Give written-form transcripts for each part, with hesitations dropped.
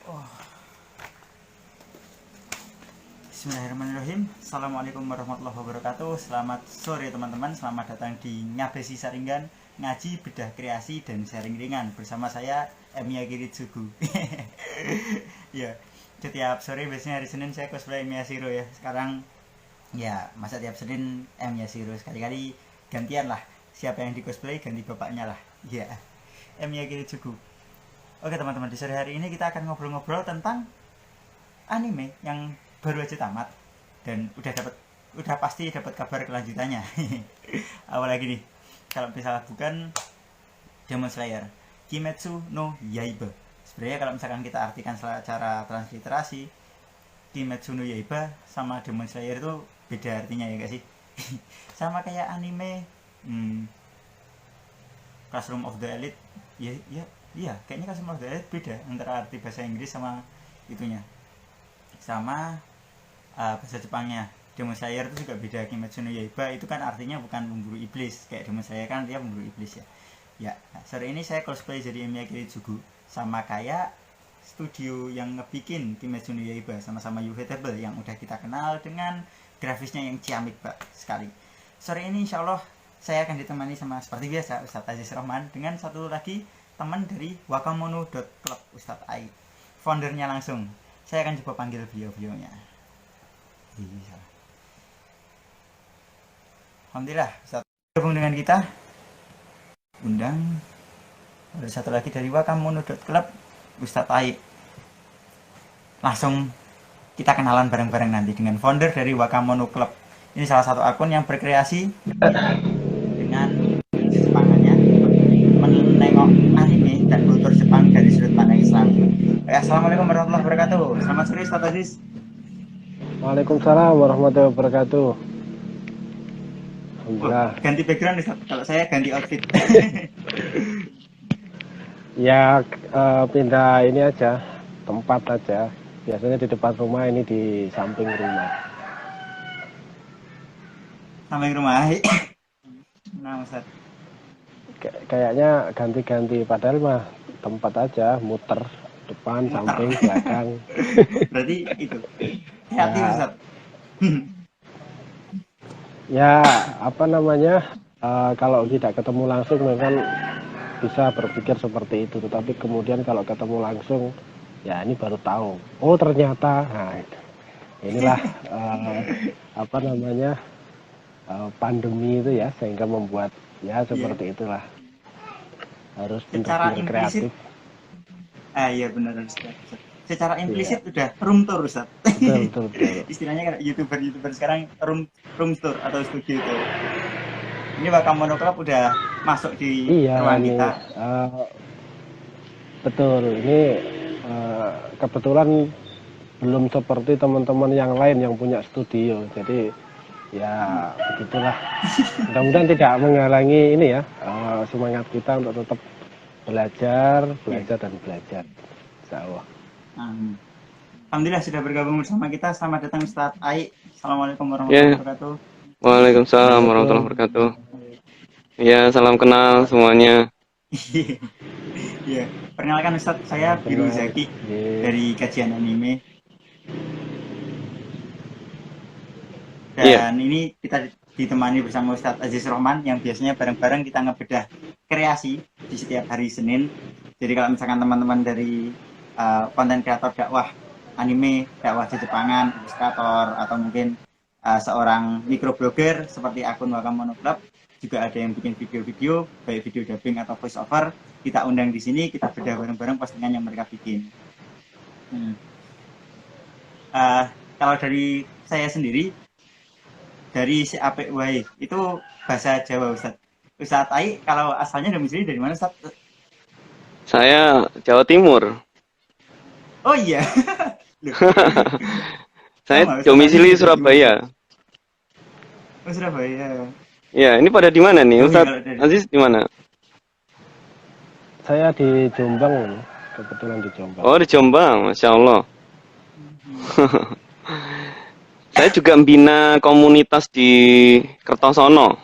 Oh, Bismillahirrahmanirrahim. Assalamualaikum warahmatullahi wabarakatuh. Selamat sore teman-teman. Selamat datang di Ngabesi Saringan, ngaji bedah kreasi dan sharing ringan bersama saya Emiya Giritsugu. Ya, setiap sore biasanya hari Senin saya cosplay Emiya Shiro ya. Sekarang ya masa tiap Senin Emiya Shiro, sekali-kali gantian lah. Siapa yang di cosplay ganti bapaknya lah. Ya, Emiya Giritsugu. Oke teman-teman, di sore hari ini kita akan ngobrol-ngobrol tentang anime yang baru aja tamat dan udah pasti dapat kabar kelanjutannya. Awal lagi nih, kalau misalnya bukan Demon Slayer, Kimetsu no Yaiba. Sebenarnya kalau misalkan kita artikan secara transliterasi, Kimetsu no Yaiba sama Demon Slayer itu beda artinya ya gak sih? Sama kayak anime Classroom of the Elite. Ya, ya, iya, kayaknya Classroom of the Elite beda antara arti bahasa Inggris sama itunya, sama bahasa Jepangnya. Demon Slayer itu juga beda. Kimetsu no Yaiba itu kan artinya bukan pemburu iblis, kayak Demon Slayer kan dia pemburu iblis ya. Ya, nah, sore ini saya cosplay jadi Emiya Kiritsugu, sama kayak studio yang ngebikin Kimetsu no Yaiba, sama-sama Ufotable yang udah kita kenal dengan grafisnya yang ciamik sekali. Sore ini insya Allah saya akan ditemani sama seperti biasa Ustadz Aziz Rahman dengan satu lagi teman dari Wakamono.club, Ustadz Ai, foundernya langsung. Saya akan coba panggil beliau-beliaunya. Iya. Alhamdulillah, Ustadz gabung dengan kita. Undang ada satu lagi dari Wakamono.club, Ustadz Ai. Langsung kita kenalan bareng-bareng nanti dengan founder dari Wakamono Club. Ini salah satu akun yang berkreasi dengan Jepangannya, menengok anime dan kultur Jepang dari sudut pandang Islam. Assalamualaikum warahmatullahi wabarakatuh. Selamat sore Ustadz Aziz. Waalaikumsalam warahmatullahi wabarakatuh. Wah, Alhamdulillah. ganti background nih, kalau saya ganti outfit. Ya pindah ini aja, tempat aja. Biasanya di depan rumah, ini di samping rumah. Sampai ke rumah. Nah, Ustadz. Kayaknya ganti-ganti, padahal mah tempat aja, muter depan, Muter. samping, belakang. Berarti itu kreatif Ya, Ustadz. ya apa namanya? Kalau tidak ketemu langsung memang bisa berpikir seperti itu, tetapi kemudian kalau ketemu langsung, ya ini baru tahu. Oh ternyata, nah inilah apa namanya, pandemi itu ya, sehingga membuat ya Iya. seperti itulah, harus Secara benar-benar implisit, kreatif. iya benar Ustaz. Secara Iya, implisit udah room tour Ustaz. betul betul betul. Istilahnya kayak youtuber sekarang room tour atau studio tour. Ini Wakamono Club udah masuk di Iya ruang nih, kita. betul ini, kebetulan belum seperti teman-teman yang lain yang punya studio, jadi ya begitulah. Mudah-mudahan tidak menghalangi ini ya, semangat kita untuk tetap belajar, Iya. belajar dan belajar. Insya Allah. Alhamdulillah sudah bergabung bersama kita. Selamat datang Ustaz Ai. Assalamualaikum warahmatullahi Ya, wabarakatuh. waalaikumsalam warahmatullahi Assalamualaikum. wabarakatuh. Ya, salam kenal semuanya. Iya. Perkenalkan Ustaz, saya Salam Biru kenal. Zaki Ye. dari kajian anime. Iya, Dan ini kita ditemani bersama Ustadz Aziz Rohman yang biasanya bareng-bareng kita ngebedah kreasi di setiap hari Senin. Jadi kalau misalkan teman-teman dari konten kreator dakwah anime, dakwah di Jepangan, ilustrator, atau mungkin seorang microblogger seperti akun Wakamono Club, juga ada yang bikin video-video, baik video dubbing atau voice over, kita undang di sini, kita bedah bareng-bareng postingan yang mereka bikin. Hmm. Kalau dari saya sendiri, dari si Apik Wae itu bahasa Jawa Ustaz. Ustaz Tai kalau asalnya domisili dari mana Ustaz? saya Jawa Timur. Oh iya. Loh, Saya sama Ustaz Aziz domisili juga Jawa Timur. Surabaya. Oh Surabaya. Ya, ini pada di mana nih? Jauh ya Ustadz kalau dari. Aziz di mana? Saya di Jombang, kebetulan di Jombang. Oh, di Jombang, Masya Allah. Saya juga membina komunitas di Kertosono,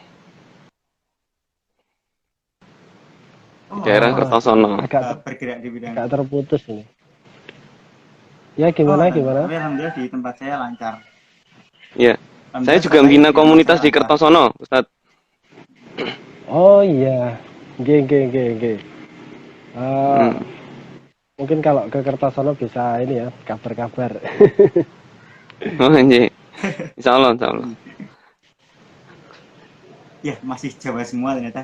di Oh, daerah Oh, Kertosono. agak bergerak di bidang. agak terputus ini. Ya gimana Tapi gimana? alhamdulillah di tempat saya lancar. Ya, saya Alhamdulillah juga Ustadz Aik membina di rumah saya komunitas di lancar. Kertosono, Ustadz. Oh iya, G. Eh, Hmm. mungkin kalau ke Kertosono bisa ini ya, kabar-kabar. Oh, anjir. Insya Allah, insya Allah. Ya, masih Jawa semua ternyata.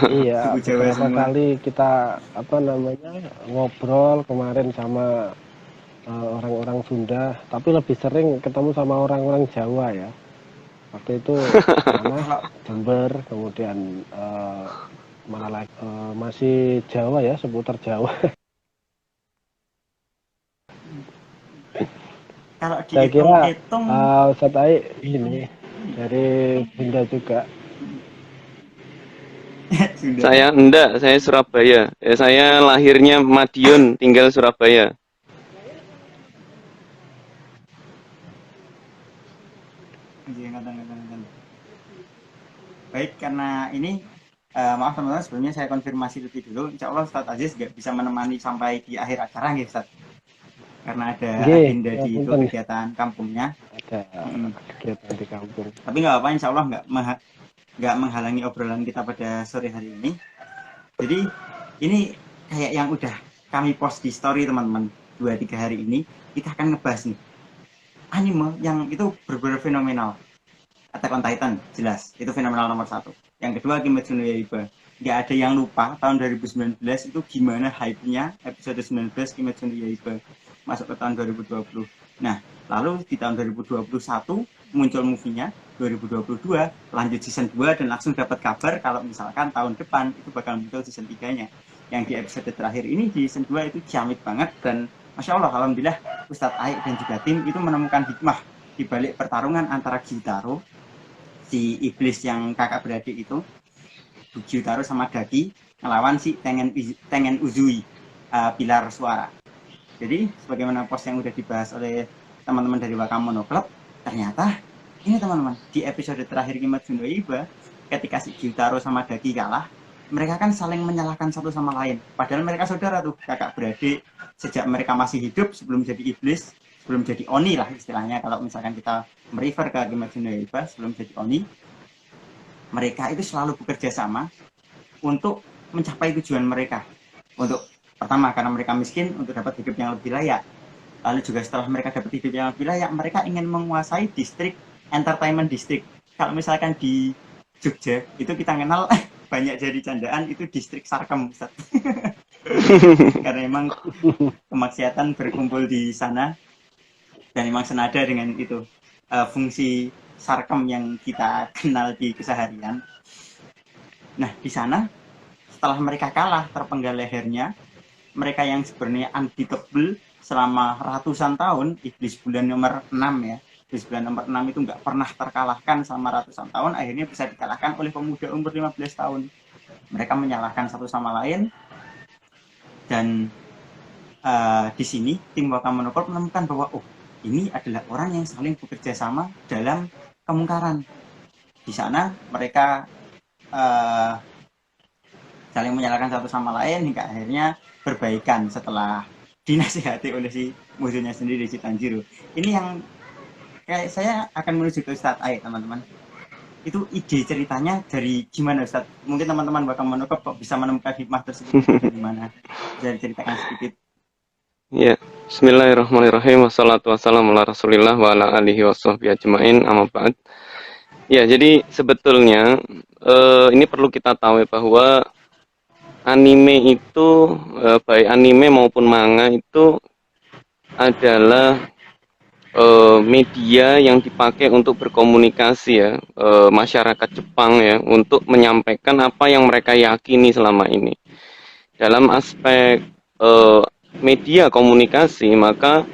Iya, Suku Jawa beberapa semua. kali kita apa namanya ngobrol kemarin sama orang-orang Sunda, tapi lebih sering ketemu sama orang-orang Jawa ya. Waktu itu mana? Kalau Jember, kemudian mana lagi? Masih Jawa ya, seputar Jawa. kalau Saya kira dihitung-hitung Ustadz Ai ini dari Sunda juga. Sunda. Saya enggak, saya Surabaya. Ya, saya lahirnya Madiun, tinggal Surabaya. Iya, ngatan. Baik, karena ini maaf teman-teman, sebelumnya saya konfirmasi lebih dulu. Insya Allah Ustadz Aziz nggak bisa menemani sampai di akhir acara nggih Ustadz, karena ada Nggih, agenda ya di itu punten kegiatan kampungnya. ada Mm-mm. kegiatan di kampung. Tapi nggak apa-apa, Insya Allah nggak menghalangi obrolan kita pada sore hari ini. Jadi ini kayak yang udah kami post di story teman-teman 2-3 hari ini, kita akan ngebahas nih anime yang itu benar-benar fenomenal. Attack on Titan jelas itu fenomenal nomor satu. Yang kedua Kimetsu no Yaiba, nggak ada yang lupa tahun 2019 itu gimana hype-nya episode 19 Kimetsu no Yaiba masuk ke tahun 2020. Nah lalu di tahun 2021 muncul movie-nya, 2022 lanjut season 2 dan langsung dapat kabar kalau misalkan tahun depan itu bakal muncul season 3-nya. Yang di episode terakhir ini di season 2 itu ciamik banget dan Masya Allah, Alhamdulillah Ustadz Aik dan juga tim itu menemukan hikmah di balik pertarungan antara Gyutaro, si iblis yang kakak beradik itu, Gyutaro sama Daki, ngelawan si Tengen Uzui, pilar suara. Jadi, sebagaimana post yang udah dibahas oleh teman-teman dari Wakamono Club, ternyata ini teman-teman, di episode terakhir Kimetsu no Yaiba, ketika si Gyutaro sama Daki kalah, mereka kan saling menyalahkan satu sama lain. Padahal mereka saudara tuh, kakak beradik, sejak mereka masih hidup sebelum jadi iblis, sebelum jadi Oni lah istilahnya. Kalau misalkan kita merefer ke Kimetsu no Yaiba, sebelum jadi Oni, mereka itu selalu bekerja sama untuk mencapai tujuan mereka. Untuk pertama, karena mereka miskin, untuk dapat hidup yang lebih layak. Lalu juga setelah mereka dapat hidup yang lebih layak, mereka ingin menguasai distrik entertainment district. Kalau misalkan di Jogja, itu kita kenal banyak jadi candaan itu distrik Sarkem, Ustaz. Karena memang kemaksiatan berkumpul di sana dan memang senada dengan itu fungsi Sarkem yang kita kenal di keseharian. Nah, di sana setelah mereka kalah terpenggal lehernya, mereka yang sebenarnya unbeatable selama ratusan tahun, iblis bulan nomor 6 ya. Iblis bulan nomor 6 itu nggak pernah terkalahkan selama ratusan tahun, akhirnya bisa dikalahkan oleh pemuda umur 15 tahun. Mereka menyalahkan satu sama lain dan di sini tim Wakamono Corp menemukan bahwa ini adalah orang yang saling bekerja sama dalam kemungkaran. Di sana mereka saling menyalahkan satu sama lain hingga akhirnya berbaikan setelah dinasihati oleh si musuhnya sendiri, si Tanjiro. Ini yang kayak saya akan menuju ke Ustadz Aik teman-teman. Itu ide ceritanya dari gimana Ustadz? Mungkin teman-teman Wakamono Corp kok bisa menemukan hikmah tersebut dari mana? Bisa diceritakan sedikit. Ya, Bismillahirrahmanirrahim. Wassalatu wassalamu ala Rasulillah wa ala alihi washabbihi ajmain. Amma ba'd. Ya, jadi sebetulnya ini perlu kita tahu bahwa anime itu baik anime maupun manga itu adalah media yang dipakai untuk berkomunikasi ya, masyarakat Jepang ya, untuk menyampaikan apa yang mereka yakini selama ini. Dalam aspek media komunikasi, maka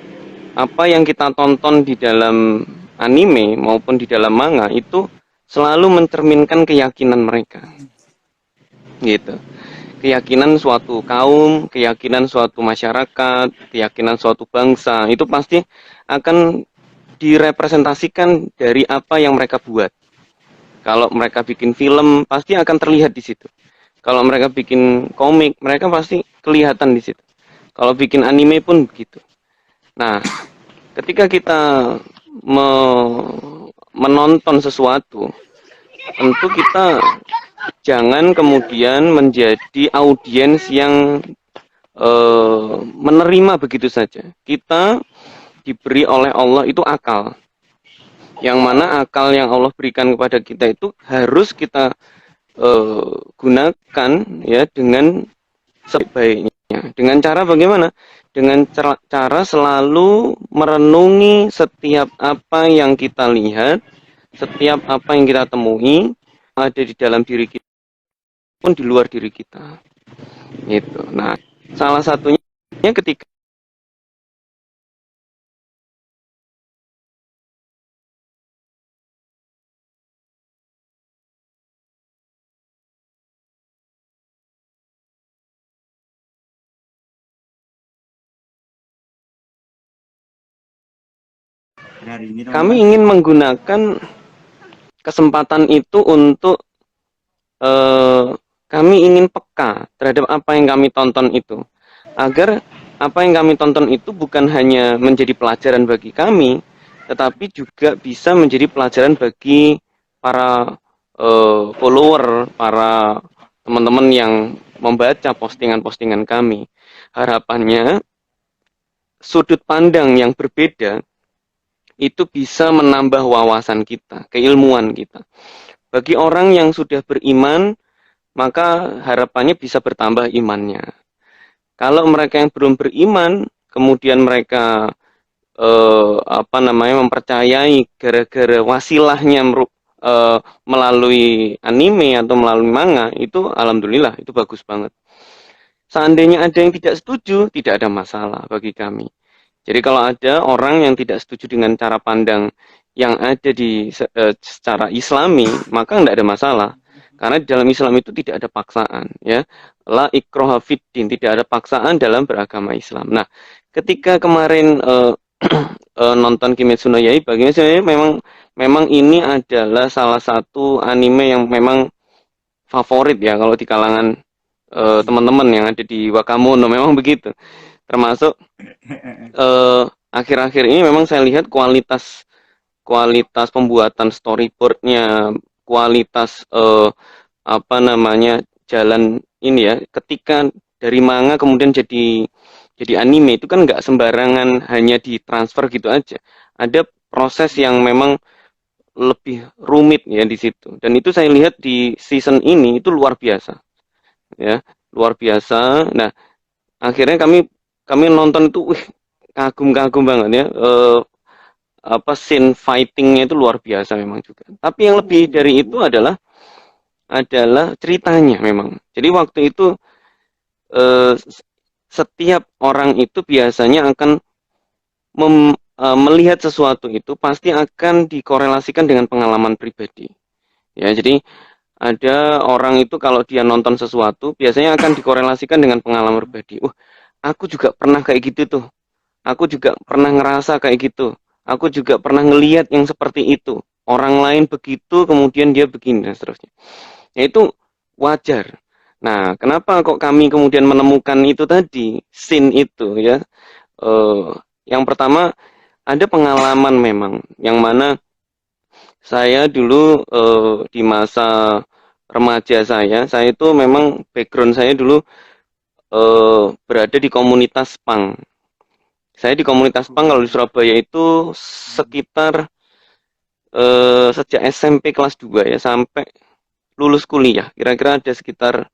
apa yang kita tonton di dalam anime maupun di dalam manga itu selalu mencerminkan keyakinan mereka. Gitu. Keyakinan suatu kaum, keyakinan suatu masyarakat, keyakinan suatu bangsa, itu pasti akan direpresentasikan dari apa yang mereka buat. Kalau mereka bikin film, pasti akan terlihat di situ. Kalau mereka bikin komik, mereka pasti kelihatan di situ. Kalau bikin anime pun begitu. Nah, ketika kita menonton sesuatu, tentu kita jangan kemudian menjadi audiens yang menerima begitu saja. Kita diberi oleh Allah itu akal, yang mana akal yang Allah berikan kepada kita itu harus kita gunakan ya dengan sebaik-baiknya. Dengan cara bagaimana? Dengan cara selalu merenungi setiap apa yang kita lihat, setiap apa yang kita temui, ada di dalam diri kita pun di luar diri kita. Gitu. Nah, salah satunya ketika hari ini kami teman-teman. ingin menggunakan kesempatan itu untuk kami ingin peka terhadap apa yang kami tonton itu, agar apa yang kami tonton itu bukan hanya menjadi pelajaran bagi kami, tetapi juga bisa menjadi pelajaran bagi para follower, para teman-teman yang membaca postingan-postingan kami. Harapannya sudut pandang yang berbeda itu bisa menambah wawasan kita, keilmuan kita. Bagi orang yang sudah beriman, maka harapannya bisa bertambah imannya. Kalau mereka yang belum beriman, kemudian mereka mempercayai gara-gara wasilahnya melalui anime atau melalui manga, itu alhamdulillah, itu bagus banget. Seandainya ada yang tidak setuju, tidak ada masalah bagi kami. Jadi kalau ada orang yang tidak setuju dengan cara pandang yang ada di secara Islami, maka tidak ada masalah. Karena di dalam Islam itu tidak ada paksaan, ya. La ikraha fiddin, tidak ada paksaan dalam beragama Islam. Nah, ketika kemarin nonton Kimetsu no Yaiba, memang ini adalah salah satu anime yang memang favorit ya kalau di kalangan teman-teman yang ada di Wakamono, memang begitu. Termasuk akhir-akhir ini memang saya lihat kualitas pembuatan storyboardnya, kualitas jalan ini ya, ketika dari manga kemudian jadi anime itu kan nggak sembarangan hanya ditransfer gitu aja. Ada proses yang memang lebih rumit ya di situ. Dan itu saya lihat di season ini itu luar biasa. Ya, luar biasa. Nah, akhirnya kami nonton itu kagum-kagum banget ya. Scene fightingnya itu luar biasa memang juga. Tapi yang lebih dari itu adalah ceritanya memang. Jadi waktu itu setiap orang itu biasanya akan melihat sesuatu itu pasti akan dikorelasikan dengan pengalaman pribadi. Ya, jadi ada orang itu kalau dia nonton sesuatu biasanya akan dikorelasikan dengan pengalaman pribadi. Aku juga pernah kayak gitu tuh. Aku juga pernah ngerasa kayak gitu. Aku juga pernah ngelihat yang seperti itu. Orang lain begitu, kemudian dia begini dan seterusnya. Ya, itu wajar. Nah, kenapa kok kami kemudian menemukan itu tadi, scene itu ya? Yang pertama ada pengalaman memang, yang mana saya dulu di masa remaja saya itu memang background saya dulu berada di komunitas punk. Saya di komunitas punk kalau di Surabaya itu sekitar sejak SMP kelas 2 ya sampai lulus kuliah. Kira-kira ada sekitar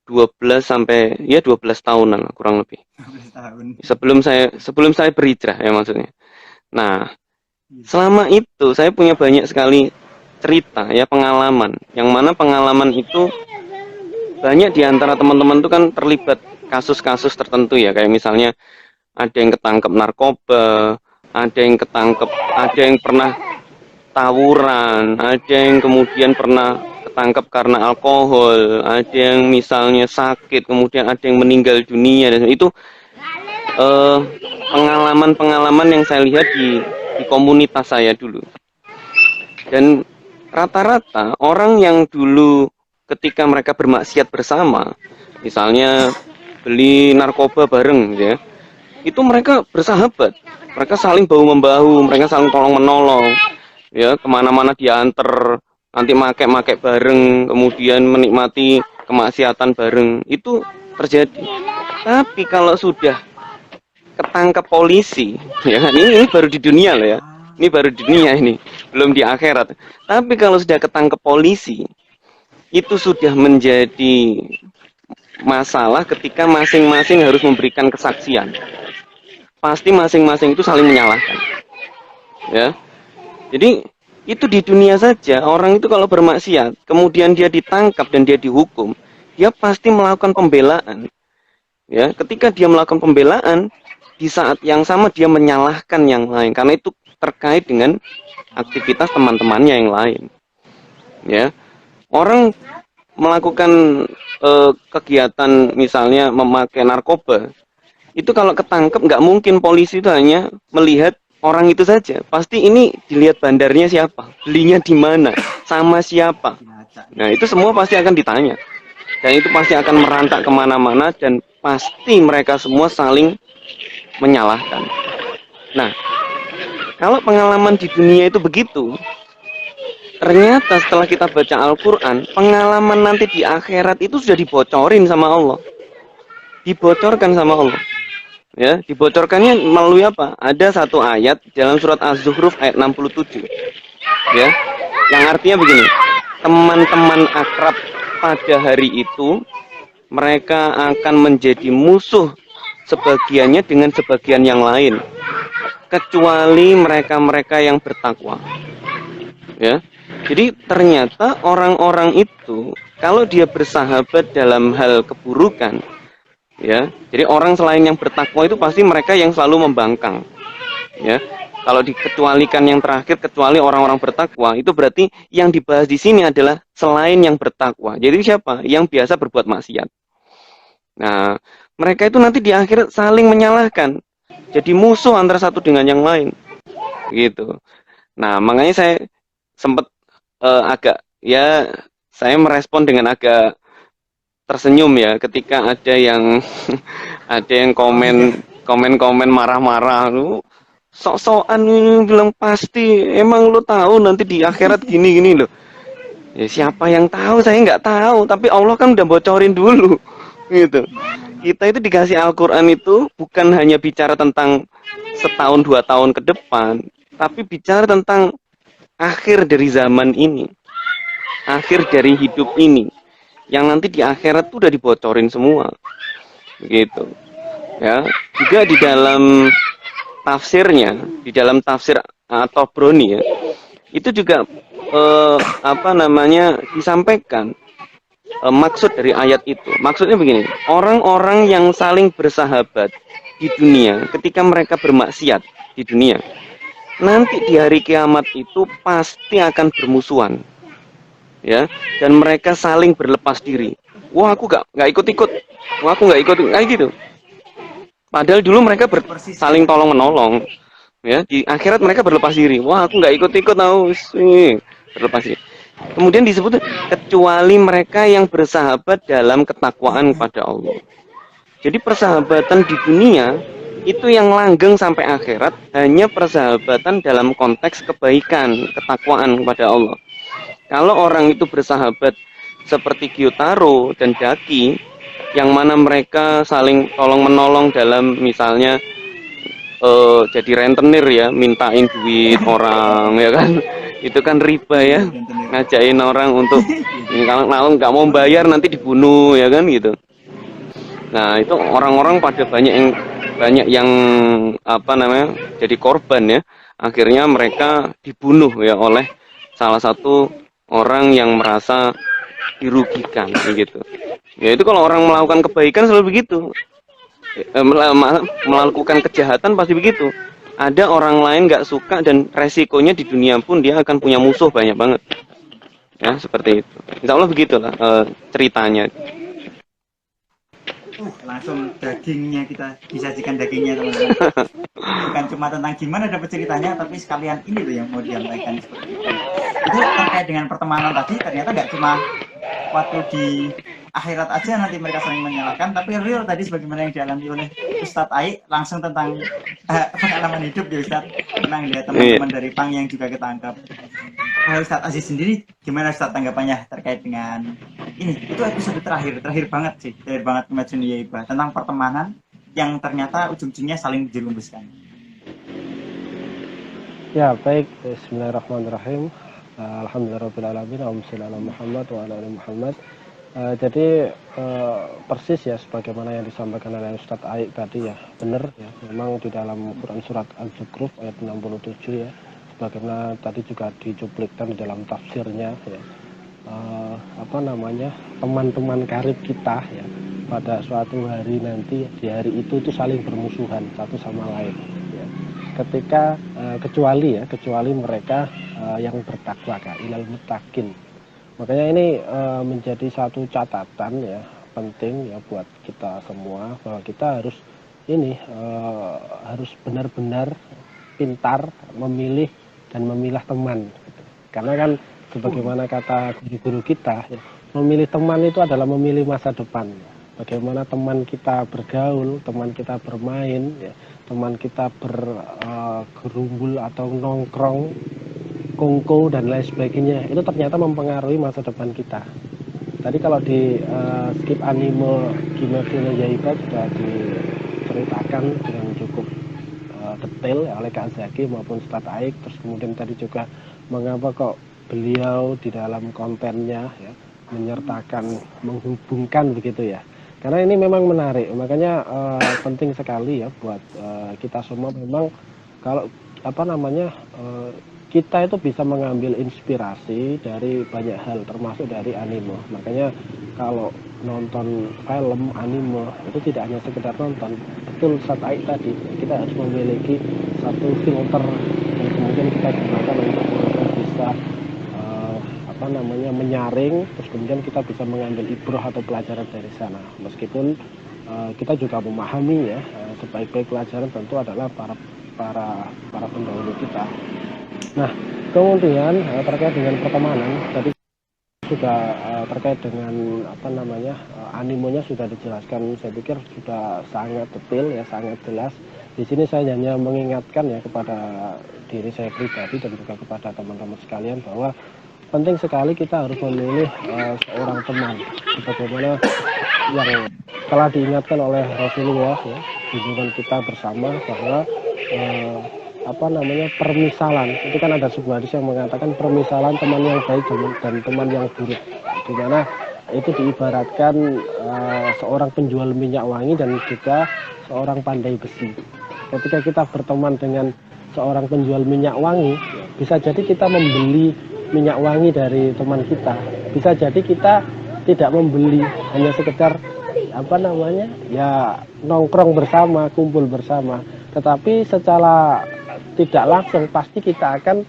12 sampai ya 12 tahunan lah, kurang lebih. 12 tahun. Sebelum saya berhijrah ya maksudnya. Nah, selama itu saya punya banyak sekali cerita ya, pengalaman. Yang mana pengalaman itu banyak di antara teman-teman itu kan terlibat kasus-kasus tertentu ya, kayak misalnya ada yang ketangkep narkoba, ada yang pernah tawuran, ada yang kemudian pernah ketangkep karena alkohol, ada yang misalnya sakit, kemudian ada yang meninggal dunia, dan itu pengalaman-pengalaman yang saya lihat di komunitas saya dulu. Dan rata-rata orang yang dulu ketika mereka bermaksiat bersama, misalnya beli narkoba bareng ya, itu mereka bersahabat, mereka saling bahu membahu, mereka saling tolong menolong, ya kemana-mana diantar, nanti make bareng, kemudian menikmati kemaksiatan bareng, itu terjadi. Tapi kalau sudah ketangkep polisi, ya kan ini baru di dunia loh ya, ini baru di dunia ini, belum di akhirat. Tapi kalau sudah ketangkep polisi, itu sudah menjadi masalah ketika masing-masing harus memberikan kesaksian. Pasti masing-masing itu saling menyalahkan, ya. Jadi itu di dunia saja, orang itu kalau bermaksiat, kemudian dia ditangkap dan dia dihukum, dia pasti melakukan pembelaan. Ya, ketika dia melakukan pembelaan, di saat yang sama dia menyalahkan yang lain, karena itu terkait dengan aktivitas teman-temannya yang lain. Ya, orang melakukan kegiatan misalnya memakai narkoba, itu kalau ketangkep nggak mungkin polisi itu hanya melihat orang itu saja, pasti ini dilihat bandarnya siapa, belinya di mana, sama siapa. Nah itu semua pasti akan ditanya, dan itu pasti akan merantak kemana-mana, dan pasti mereka semua saling menyalahkan. Nah kalau pengalaman di dunia itu begitu, ternyata setelah kita baca Al-Quran, pengalaman nanti di akhirat itu sudah dibocorin sama Allah, dibocorkan sama Allah. Ya, dibocorkannya melalui apa? Ada satu ayat dalam surat Az-Zukhruf ayat 67. Ya, yang artinya begini. Teman-teman akrab pada hari itu mereka akan menjadi musuh sebagiannya dengan sebagian yang lain, kecuali mereka-mereka yang bertakwa. Ya. Jadi ternyata orang-orang itu kalau dia bersahabat dalam hal keburukan, ya, jadi orang selain yang bertakwa itu pasti mereka yang selalu membangkang, ya. Kalau dikecualikan yang terakhir, kecuali orang-orang bertakwa, itu berarti yang dibahas di sini adalah selain yang bertakwa. Jadi siapa? Yang biasa berbuat maksiat. Nah, mereka itu nanti di akhir saling menyalahkan, jadi musuh antara satu dengan yang lain, gitu. Nah, makanya saya sempat agak, ya, saya merespon dengan agak tersenyum ya ketika ada yang ada yang komen marah-marah, lu sok-sokan bilang pasti, emang lu tahu nanti di akhirat gini-gini loh. Ya siapa yang tahu, saya nggak tahu, tapi Allah kan udah bocorin dulu gitu. Kita itu dikasih Al-Quran itu bukan hanya bicara tentang setahun 2 tahun ke depan, tapi bicara tentang akhir dari zaman ini, akhir dari hidup ini, yang nanti di akhirat tuh udah dibocorin semua, gitu. Ya, juga di dalam tafsirnya, di dalam tafsir atau Broni ya, itu juga disampaikan maksud dari ayat itu. Maksudnya begini, orang-orang yang saling bersahabat di dunia, ketika mereka bermaksiat di dunia, nanti di hari kiamat itu pasti akan bermusuhan. Ya, dan mereka saling berlepas diri. Wah, aku nggak ikut-ikut. Wah, aku nggak ikut, kayak gitu. Padahal dulu mereka saling tolong menolong. Ya, di akhirat mereka berlepas diri. Wah, aku nggak ikut-ikut, tahu sih, berlepas diri. Kemudian disebut kecuali mereka yang bersahabat dalam ketakwaan kepada Allah. Jadi persahabatan di dunia itu yang langgeng sampai akhirat hanya persahabatan dalam konteks kebaikan, ketakwaan kepada Allah. Kalau orang itu bersahabat seperti Gyutaro dan Daki, yang mana mereka saling tolong menolong dalam misalnya jadi rentenir ya, mintain duit orang ya kan, itu kan riba ya, ngajakin orang untuk kalau nggak mau bayar nanti dibunuh ya kan gitu. Nah itu orang-orang pada banyak yang jadi korban ya, akhirnya mereka dibunuh ya oleh salah satu orang yang merasa dirugikan gitu. Ya itu kalau orang melakukan kebaikan selalu begitu. Melakukan kejahatan pasti begitu. Ada orang lain nggak suka dan resikonya di dunia pun dia akan punya musuh banyak banget. Ya seperti itu. Insya Allah begitulah ceritanya. Langsung dagingnya kita disajikan dagingnya teman-teman. Bukan cuma tentang gimana dapat ceritanya, tapi sekalian ini loh yang mau disampaikan seperti itu. Itu terkait dengan pertemanan tadi, ternyata nggak cuma waktu di akhirat aja nanti mereka saling menyalahkan, tapi real tadi sebagaimana yang dialami oleh Ustadz Aik langsung tentang pengalaman hidup ya Ustadz, tentang lihat teman-teman dari PANG yang juga ketangkap. Kalau Ustadz Aziz sendiri gimana Ustadz tanggapannya terkait dengan ini? Itu episode terakhir banget sih, terakhir banget Kematian Dunia Hibah tentang pertemanan yang ternyata ujung-ujungnya saling dijerumuskan. Ya, baik. Bismillahirrahmanirrahim. Alhamdulillahirrahmanirrahim. Allahumma Muhammad wa ala ali Muhammad. Jadi persis ya sebagaimana yang disampaikan oleh Ustadz Aik tadi ya, benar ya. Memang di dalam Quran surat Al-Zukhruf ayat 67 ya, sebagaimana tadi juga dicuplikkan di dalam tafsirnya ya. Teman-teman karib kita ya pada suatu hari nanti, di hari itu saling bermusuhan satu sama lain ya. Ketika kecuali mereka yang bertakwa ilal muttaqin. Makanya ini menjadi satu catatan ya penting ya buat kita semua, bahwa kita harus benar-benar pintar memilih dan memilah teman gitu. Karena kan sebagaimana kata guru kita ya, memilih teman itu adalah memilih masa depan. Bagaimana teman kita bergaul, teman kita bermain ya, teman kita bergerumbul atau nongkrong, kongko dan lain sebagainya, itu ternyata mempengaruhi masa depan kita. Tadi kalau di skip anime Kimetsu no Yaiba sudah diceritakan dengan cukup detail ya, oleh Kak Zaki maupun Ustadz Aik. Terus kemudian tadi juga mengapa kok beliau di dalam kontennya ya menyertakan, menghubungkan begitu ya. Karena ini memang menarik, makanya penting sekali ya buat kita semua. Memang kalau kita itu bisa mengambil inspirasi dari banyak hal, termasuk dari anime. Makanya kalau nonton film anime itu tidak hanya sekedar nonton, betul Ustadz Aik tadi, kita harus memiliki satu filter yang kemudian kita gunakan untuk bisa menyaring, terus kemudian kita bisa mengambil ibrah atau pelajaran dari sana. Meskipun kita juga memahami ya, sebaik-baik pelajaran tentu adalah para pendahulu kita. Nah, kemudian terkait dengan pertemanan tadi sudah terkait dengan animenya sudah dijelaskan. Saya pikir sudah sangat detail ya, sangat jelas. Di sini saya hanya mengingatkan ya kepada diri saya pribadi dan juga kepada teman-teman sekalian bahwa penting sekali kita harus memilih seorang teman, sebagaimana yang telah diingatkan oleh Rasulullah ya, hubungan kita bersama, bahwa permisalan itu kan ada sebuah hadis yang mengatakan permisalan teman yang baik dan teman yang buruk, di mana itu diibaratkan seorang penjual minyak wangi dan juga seorang pandai besi. Ketika kita berteman dengan seorang penjual minyak wangi, bisa jadi kita membeli minyak wangi dari teman kita, bisa jadi kita tidak membeli, hanya sekedar nongkrong bersama, kumpul bersama, tetapi secara tidak langsung pasti kita akan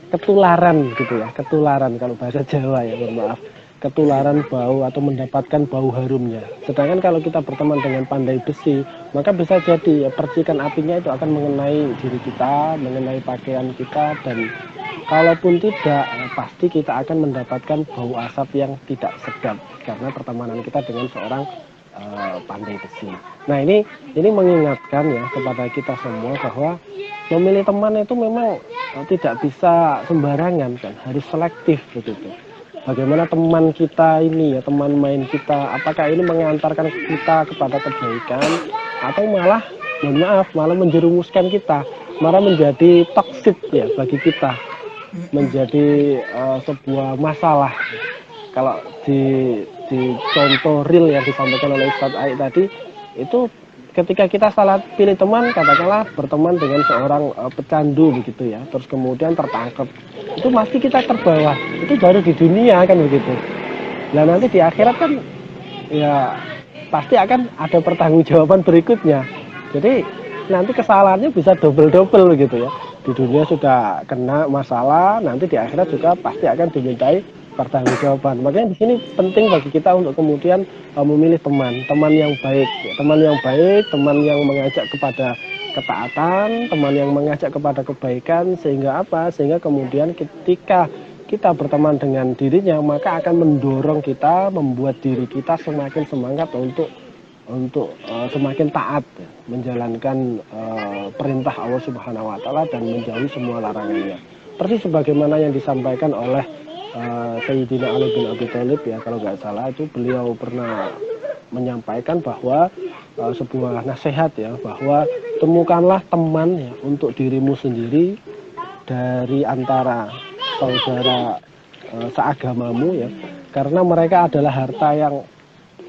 ketularan gitu ya, ketularan kalau bahasa Jawa ya, mohon maaf, ketularan bau atau mendapatkan bau harumnya. Sedangkan kalau kita berteman dengan pandai besi, maka bisa jadi ya, percikan apinya itu akan mengenai diri kita, mengenai pakaian kita, dan kalaupun tidak, pasti kita akan mendapatkan bau asap yang tidak sedap karena pertemanan kita dengan seorang pandai besi. Nah, ini mengingatkan ya kepada kita semua bahwa memilih teman itu memang tidak bisa sembarangan kan, harus selektif begitu. Bagaimana teman kita ini ya, teman main kita, apakah ini mengantarkan kita kepada kebaikan atau malah menjerumuskan kita, malah menjadi toksik ya bagi kita, menjadi sebuah masalah. Kalau di contoh real yang disampaikan oleh Ustadz Aik tadi, itu ketika kita salah pilih teman, katakanlah berteman dengan seorang pecandu begitu ya, terus kemudian tertangkap, itu pasti kita terbawa. Itu baru di dunia kan begitu. Nah, nanti di akhirat kan ya pasti akan ada pertanggungjawaban berikutnya. Jadi nanti kesalahannya bisa double gitu ya. Di dunia sudah kena masalah, nanti di akhirat juga pasti akan dimintai pertanggungjawaban. Makanya di sini penting bagi kita untuk kemudian memilih teman yang baik, teman yang mengajak kepada ketaatan, teman yang mengajak kepada kebaikan, sehingga kemudian ketika kita berteman dengan dirinya, maka akan mendorong kita, membuat diri kita semakin semangat untuk semakin taat menjalankan perintah Allah Subhanahu wa taala dan menjauhi semua larangannya. Persis sebagaimana yang disampaikan oleh Sayyidina Ali bin Abi Thalib ya, kalau nggak salah itu beliau pernah menyampaikan bahwa sebuah nasihat ya, bahwa temukanlah teman ya untuk dirimu sendiri dari antara saudara seagamamu ya, karena mereka adalah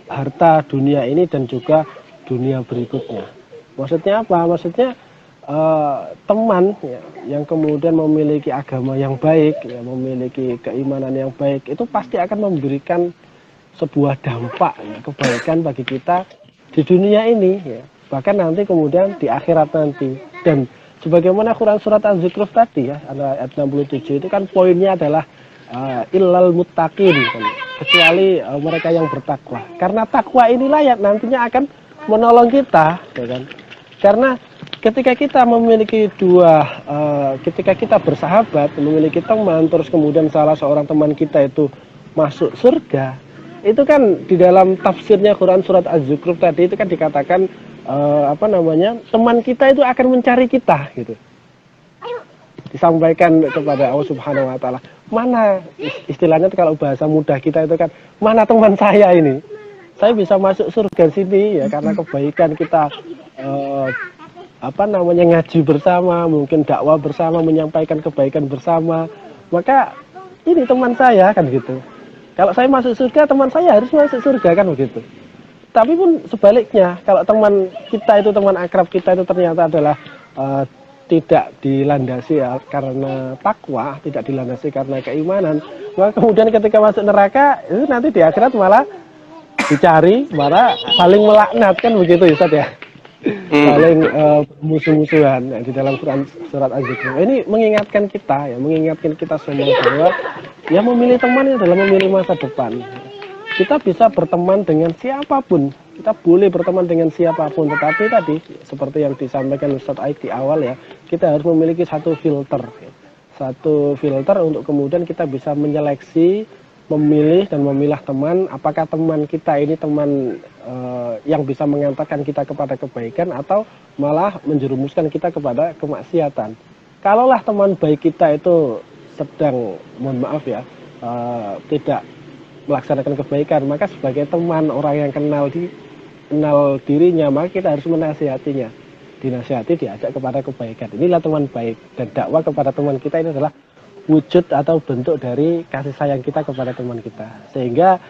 harta dunia ini dan juga dunia berikutnya. Maksudnya apa? Maksudnya teman ya, yang kemudian memiliki agama yang baik, ya, memiliki keimanan yang baik, itu pasti akan memberikan sebuah dampak ya, kebaikan bagi kita di dunia ini ya. Bahkan nanti kemudian di akhirat nanti. Dan sebagaimana Quran surat Az-Zukhruf tadi ya, ayat 67 itu kan poinnya adalah illal muttaqin kan, kecuali mereka yang bertakwa. Karena takwa inilah yang nantinya akan menolong kita ya kan. Karena ketika kita memiliki ketika kita bersahabat, memiliki teman, terus kemudian salah seorang teman kita itu masuk surga, itu kan di dalam tafsirnya Quran surat Az-Zukhruf tadi itu kan dikatakan teman kita itu akan mencari kita gitu. Disampaikan kepada Allah Subhanahu wa taala, mana istilahnya kalau bahasa mudah kita itu kan, mana teman saya ini? Saya bisa masuk surga sini ya karena kebaikan kita ngaji bersama, mungkin dakwah bersama, menyampaikan kebaikan bersama. Maka ini teman saya kan gitu. Kalau saya masuk surga, teman saya harus masuk surga kan begitu. Tapi pun sebaliknya, kalau teman kita itu, teman akrab kita itu ternyata adalah tidak dilandasi ya, karena takwa, tidak dilandasi karena keimanan, maka kemudian ketika masuk neraka itu nanti di akhirat malah dicari, malah saling melaknat kan begitu Ustaz ya, saling musuh-musuhan ya, di dalam surat Az-Zukhruf. Ini mengingatkan kita semua bahwa ya memilih teman itu adalah memilih masa depan. Kita bisa berteman dengan siapapun, kita boleh berteman dengan siapapun, tetapi tadi seperti yang disampaikan Ustadz Aik di awal ya, kita harus memiliki satu filter untuk kemudian kita bisa menyeleksi, memilih dan memilah teman, apakah teman kita ini teman yang bisa mengantarkan kita kepada kebaikan atau malah menjerumuskan kita kepada kemaksiatan. Kalaulah teman baik kita itu sedang, mohon maaf ya, tidak melaksanakan kebaikan, maka sebagai teman, orang yang kenal dirinya, maka kita harus menasihatinya, dinasihati, diajak kepada kebaikan. Inilah teman baik, dan dakwah kepada teman kita ini adalah wujud atau bentuk dari kasih sayang kita kepada teman kita, sehingga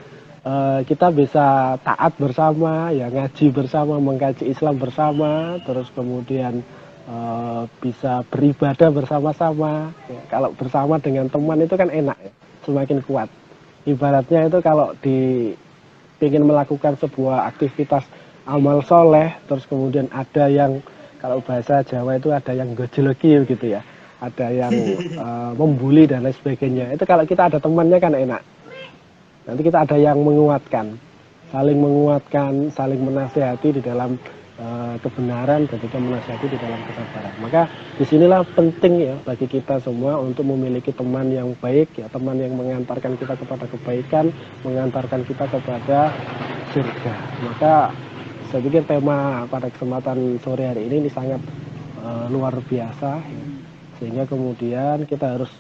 kita bisa taat bersama, ya ngaji bersama, mengkaji Islam bersama, terus kemudian bisa beribadah bersama-sama. Ya, kalau bersama dengan teman itu kan enak ya, semakin kuat. Ibaratnya itu kalau ingin melakukan sebuah aktivitas amal soleh, terus kemudian ada yang, kalau bahasa Jawa itu ada yang gojologi gitu ya, ada yang membuli dan lain sebagainya. Itu kalau kita ada temannya kan enak. Nanti kita ada yang menguatkan, saling menasihati di dalam kebenaran dan juga menasihati di dalam kesabaran. Maka disinilah penting ya bagi kita semua untuk memiliki teman yang baik ya, teman yang mengantarkan kita kepada kebaikan, mengantarkan kita kepada surga. Maka saya pikir tema pada kesempatan sore hari ini sangat luar biasa ya. Sehingga kemudian kita harus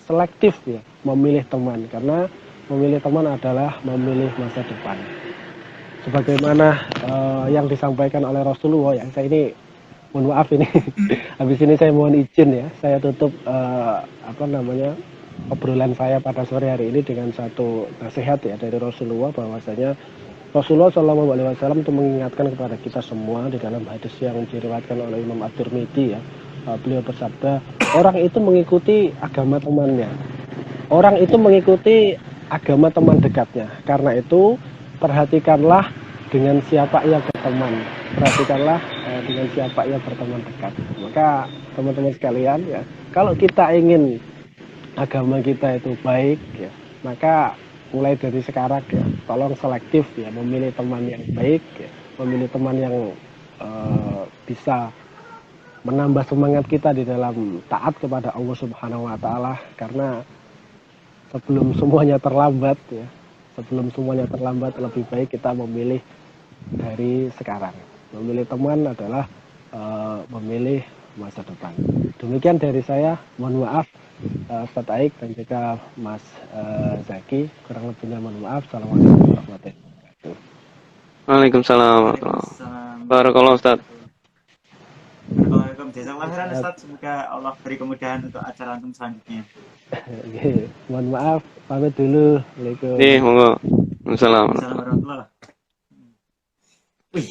selektif ya memilih teman, karena memilih teman adalah memilih masa depan. Sebagaimana yang disampaikan oleh Rasulullah ya, saya ini mohon maaf ini habis ini saya mohon izin ya, saya tutup obrolan saya pada sore hari ini dengan satu nasihat ya dari Rasulullah, bahwasanya Rasulullah SAW itu mengingatkan kepada kita semua di dalam hadis yang diriwayatkan oleh Imam At-Tirmidzi ya, beliau bersabda, orang itu mengikuti agama temannya, orang itu mengikuti agama teman dekatnya. Karena itu perhatikanlah dengan siapa ia berteman, perhatikanlah dengan siapa ia berteman dekat. Maka teman-teman sekalian ya, kalau kita ingin agama kita itu baik ya, maka mulai dari sekarang ya, tolong selektif ya, memilih teman yang baik ya, memilih teman yang bisa menambah semangat kita di dalam taat kepada Allah Subhanahu wa taala. Karena sebelum semuanya terlambat ya. Sebelum semuanya terlambat, lebih baik kita memilih dari sekarang. Memilih teman adalah memilih masa depan. Demikian dari saya. Mohon maaf Ustadz Aik dan juga Mas Zaki. Kurang lebihnya mohon maaf. Assalamualaikum warahmatullahi wabarakatuh. Waalaikumsalam warahmatullahi Waalaikumsalam wabarakatuh. Barakallahu Ustaz. Waalaikumsalam. Jazakallah khairan Ustadz, Ustaz. Semoga Allah beri kemudahan untuk acara antum selanjutnya. mohon maaf. Pamit dulu. Waalaikumsalam. Nih, monggo. Waalaikumsalam. Waalaikumsalam warahmatullahi. Wih,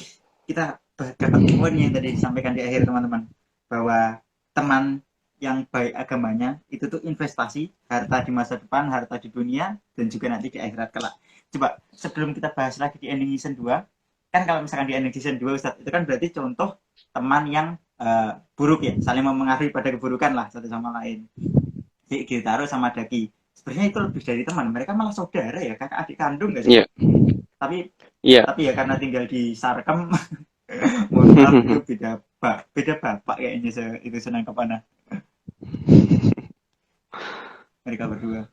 kita dapat poin yang tadi disampaikan di akhir teman-teman, bahwa teman yang baik agamanya itu tuh investasi harta di masa depan, harta di dunia, dan juga nanti di akhirat kelak. Coba sebelum kita bahas lagi di ending season 2, kan kalau misalkan di ending season 2 Ustadz, itu kan berarti contoh teman yang buruk ya, saling memengaruhi pada keburukan lah satu sama lain. Jadi Giltaro sama Daki, sebenarnya itu lebih dari teman, mereka malah saudara ya, kakak adik kandung nggak sih? Iya, Tapi iya. ya karena tinggal di Sarkem, mohon maaf itu beda bapak kayaknya itu senang kemana mereka berdua.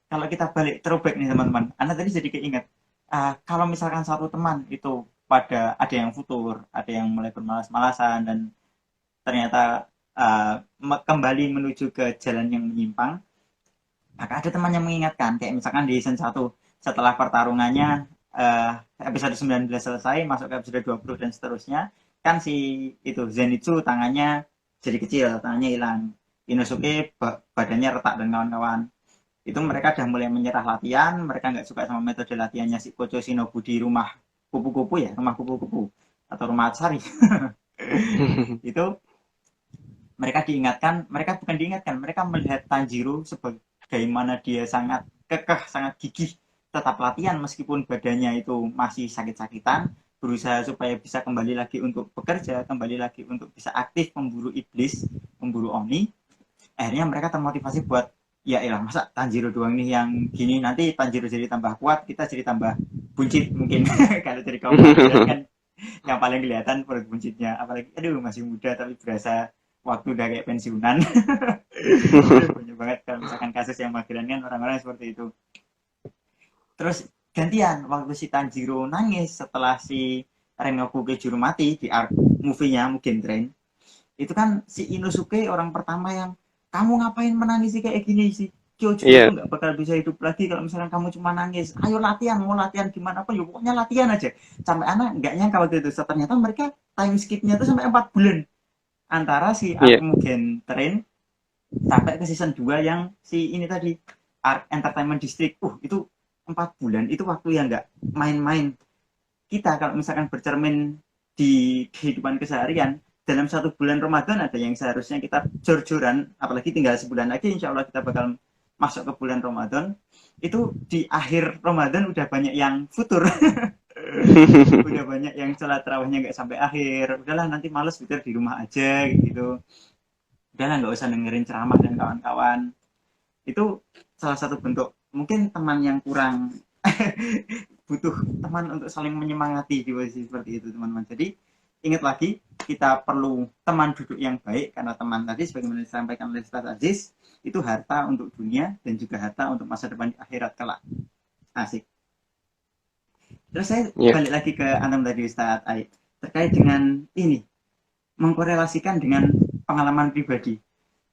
Kalau kita balik throwback nih teman-teman, Anda tadi jadi keinget, kalau misalkan satu teman itu pada ada yang futur, ada yang mulai bermalas-malasan dan ternyata kembali menuju ke jalan yang menyimpang, maka ada teman yang mengingatkan, kayak misalkan di season 1 setelah pertarungannya episode 19 selesai, masuk ke episode 20 dan seterusnya, kan si itu Zenitsu tangannya jadi kecil, tangannya hilang, Inosuke badannya retak dan kawan-kawan. Itu mereka udah mulai menyerah latihan, mereka nggak suka sama metode latihannya si Kocho Shinobu di rumah kupu-kupu ya, rumah kupu-kupu atau rumah Atsari. Itu mereka bukan diingatkan, mereka melihat Tanjiro sebagaimana dia sangat kekeh, sangat gigih, tetap latihan meskipun badannya itu masih sakit-sakitan, berusaha supaya bisa kembali lagi untuk bekerja, kembali lagi untuk bisa aktif memburu iblis, memburu Oni. Akhirnya mereka termotivasi buat, ya elah masa Tanjiro doang nih yang gini, nanti Tanjiro jadi tambah kuat, kita jadi tambah buncit mungkin. Kalau jadi kaum kan yang paling kelihatan perut buncitnya, apalagi aduh masih muda tapi berasa waktu udah kayak pensiunan. Banyak banget kalau misalkan kasus yang mageran kan orang-orang seperti itu. Terus gantian waktu si Tanjiro nangis setelah si Rengoku Juru mati di arc movie-nya Mugen Train, itu kan si Inosuke orang pertama yang, kamu ngapain menangis sih kayak gini sih, Kyojo itu nggak bakal bisa hidup lagi kalau misalkan kamu cuma nangis, ayo latihan, mau latihan gimana pun, ya pokoknya latihan aja. Sampai anak nggak nyangka waktu itu, ternyata mereka time skipnya tuh sampai 4 bulan antara si arc Mugen Train sampai ke season 2 yang si ini tadi arc Entertainment District. Itu 4 bulan, itu waktu yang nggak main-main. Kita kalau misalkan bercermin di kehidupan keseharian, dalam 1 bulan Ramadan ada yang seharusnya kita jor-joran, apalagi tinggal sebulan lagi insya Allah kita bakal masuk ke bulan Ramadan, itu di akhir Ramadan udah banyak yang futur. Udah banyak yang sholat tarawihnya nggak sampai akhir, udahlah nanti males witir di rumah aja gitu, udahlah nggak usah dengerin ceramah dan kawan-kawan. Itu salah satu bentuk mungkin teman yang kurang butuh teman untuk saling menyemangati di posisi seperti itu teman-teman. Jadi ingat lagi, kita perlu teman duduk yang baik, karena teman tadi sebagaimana disampaikan oleh Ustaz Aziz, itu harta untuk dunia dan juga harta untuk masa depan di akhirat kelak. Asik. Terus saya balik lagi ke antum tadi Ustaz Aik, terkait dengan ini, mengkorelasikan dengan pengalaman pribadi.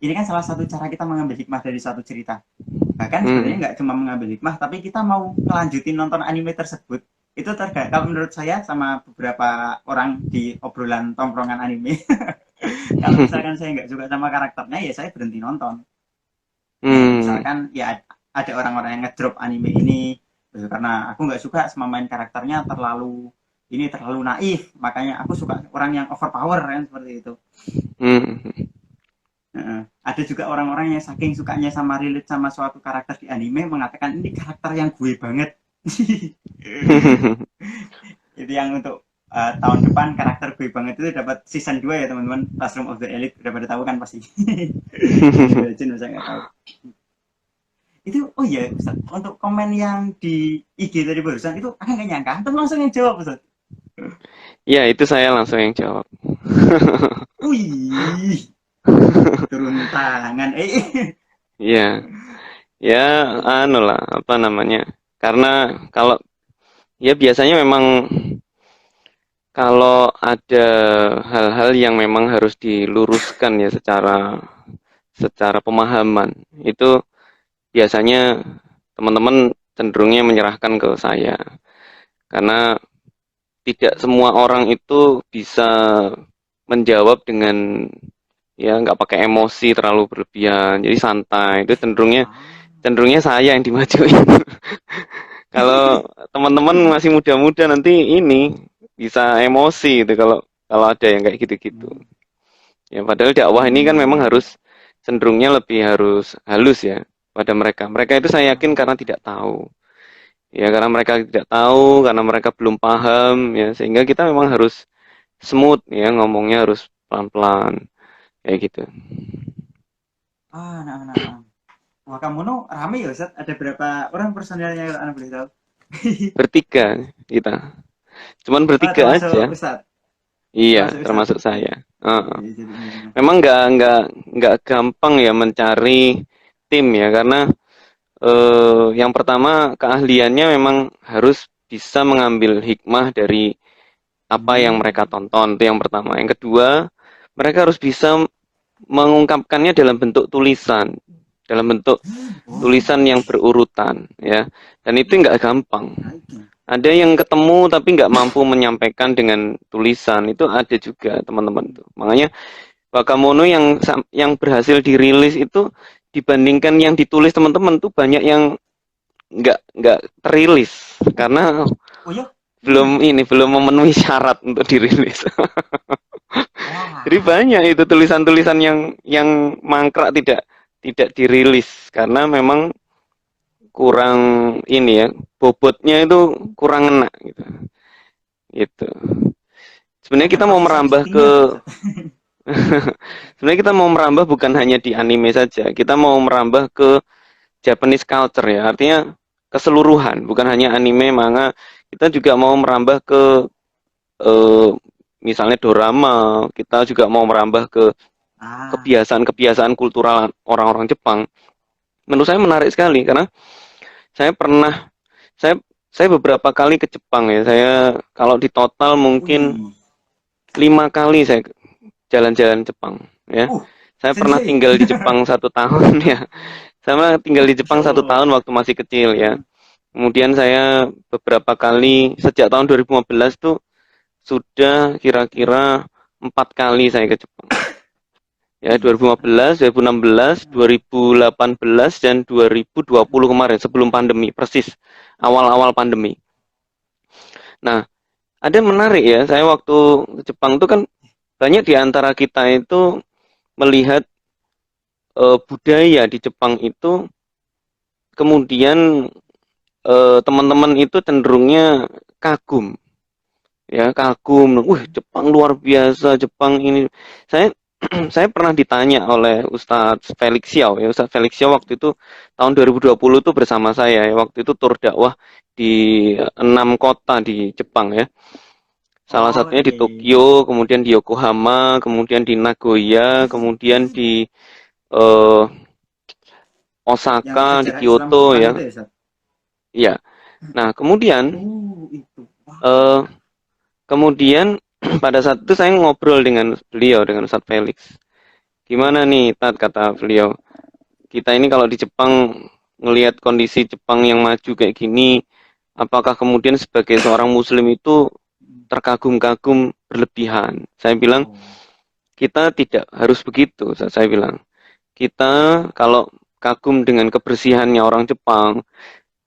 Ini kan salah satu cara kita mengambil hikmah dari suatu cerita. Bahkan sebenarnya nggak cuma mengambil hikmah, tapi kita mau ngelanjutin nonton anime tersebut. Itu kalau menurut saya sama beberapa orang di obrolan tongkrongan anime, kalau misalkan saya nggak suka sama karakternya, ya saya berhenti nonton. Misalkan ya ada orang-orang yang ngedrop anime ini karena aku nggak suka sama main karakternya, terlalu naif, makanya aku suka orang yang overpower kan, seperti itu. Ada juga orang-orang yang saking sukanya sama relate sama suatu karakter di anime, mengatakan ini karakter yang gue banget. Itu yang untuk tahun depan karakter gue banget itu dapat season 2 ya teman-teman, Classroom of the Elite, udah pada tahu kan pasti. Legend saya nggak tahu. Itu oh ya Ustaz, untuk komen yang di IG tadi barusan itu aku nggak nyangka antum langsung yang jawab Ustaz. Ya itu saya langsung yang jawab. Wih, turun tangan. Iya. Ya, anu lah, apa namanya? Karena kalau ya biasanya memang kalau ada hal-hal yang memang harus diluruskan ya secara secara pemahaman, itu biasanya teman-teman cenderungnya menyerahkan ke saya. Karena tidak semua orang itu bisa menjawab dengan ya nggak pakai emosi terlalu berlebihan. Jadi santai. Itu cenderungnya Ah. cenderungnya saya yang dimajuin. Kalau teman-teman masih muda-muda nanti ini bisa emosi gitu kalau kalau ada yang kayak gitu-gitu. Hmm. Ya padahal dakwah ini kan memang harus cenderungnya lebih harus halus ya pada mereka. Mereka itu saya yakin karena tidak tahu. Ya karena mereka tidak tahu, karena mereka belum paham ya sehingga kita memang harus smooth ya ngomongnya harus pelan-pelan kayak gitu. Nah, nah, nah. Wah, kamu nu rame ya, Ustaz? Ada berapa orang personilnya kalau Anda boleh tahu? Bertiga kita. Cuman bertiga aja. Termasuk Ustaz. Iya, Termasuk Ustaz. termasuk saya. Heeh. Oke, jadi gimana? Memang nggak gampang ya mencari tim ya karena yang pertama keahliannya memang harus bisa mengambil hikmah dari apa yang mereka Hmm. tonton itu yang pertama. Yang kedua, mereka harus bisa mengungkapkannya dalam bentuk tulisan, dalam bentuk Oh, tulisan yang berurutan ya. Dan itu nggak gampang. baik. Ada yang ketemu tapi nggak mampu menyampaikan dengan tulisan itu ada juga teman-teman tuh. Makanya Wakamono yang berhasil dirilis itu dibandingkan yang ditulis teman-teman tuh banyak yang nggak terilis karena Oh ya? belum memenuhi syarat untuk dirilis. Jadi Wah. banyak itu tulisan-tulisan yang mangkrak tidak dirilis karena memang kurang ini ya bobotnya itu kurang enak gitu. Gitu. Sebenarnya Banyak kita mau proses merambah ke editingnya tuh, Ustaz. sebenarnya kita mau merambah bukan hanya di anime saja, kita mau merambah ke Japanese culture ya, artinya keseluruhan, bukan hanya anime, manga, kita juga mau merambah ke eh, misalnya dorama, kita juga mau merambah ke Ah, kebiasaan-kebiasaan kultural orang-orang Jepang. Menurut saya menarik sekali karena saya pernah saya saya beberapa kali ke Jepang ya. Saya kalau di total mungkin wih. 5 kali saya jalan-jalan Jepang ya. Saya pernah Sensei. tinggal di Jepang 1 tahun ya. Saya tinggal di Jepang Masya satu Allah. tahun waktu masih kecil ya. Hmm. Kemudian saya beberapa kali sejak tahun 2015 tuh sudah kira-kira 4 kali saya ke Jepang. Ya, Wih, keren. 2015, 2016, 2018 dan 2020 kemarin sebelum pandemi, persis awal-awal pandemi. Nah, ada yang menarik ya. Saya waktu ke Jepang itu kan banyak di antara kita itu melihat budaya di Jepang itu kemudian teman-teman itu cenderungnya kagum ya kagum wah Jepang luar biasa Jepang ini saya saya pernah ditanya oleh Ustadz Felix Xiao ya Ustadz Felix Xiao waktu itu tahun 2020 itu bersama saya ya waktu itu tur dakwah di 6 kota di Jepang ya salah Oh, satunya di iya, iya, iya. Tokyo kemudian di Yokohama kemudian di Nagoya kemudian di eh, Yang Osaka di sejarah Islam Kyoto Jepang ya itu ya, Ustaz? iya nah kemudian Itu. Wah. eh, kemudian pada saat itu saya ngobrol dengan beliau dengan Ustadz Felix. Gimana nih Tat kata beliau. Kita ini kalau di Jepang ngelihat kondisi Jepang yang maju kayak gini, apakah kemudian sebagai seorang muslim itu terkagum-kagum berlebihan? Saya bilang Oh. kita tidak harus begitu. Saya bilang kita kalau kagum dengan kebersihannya orang Jepang,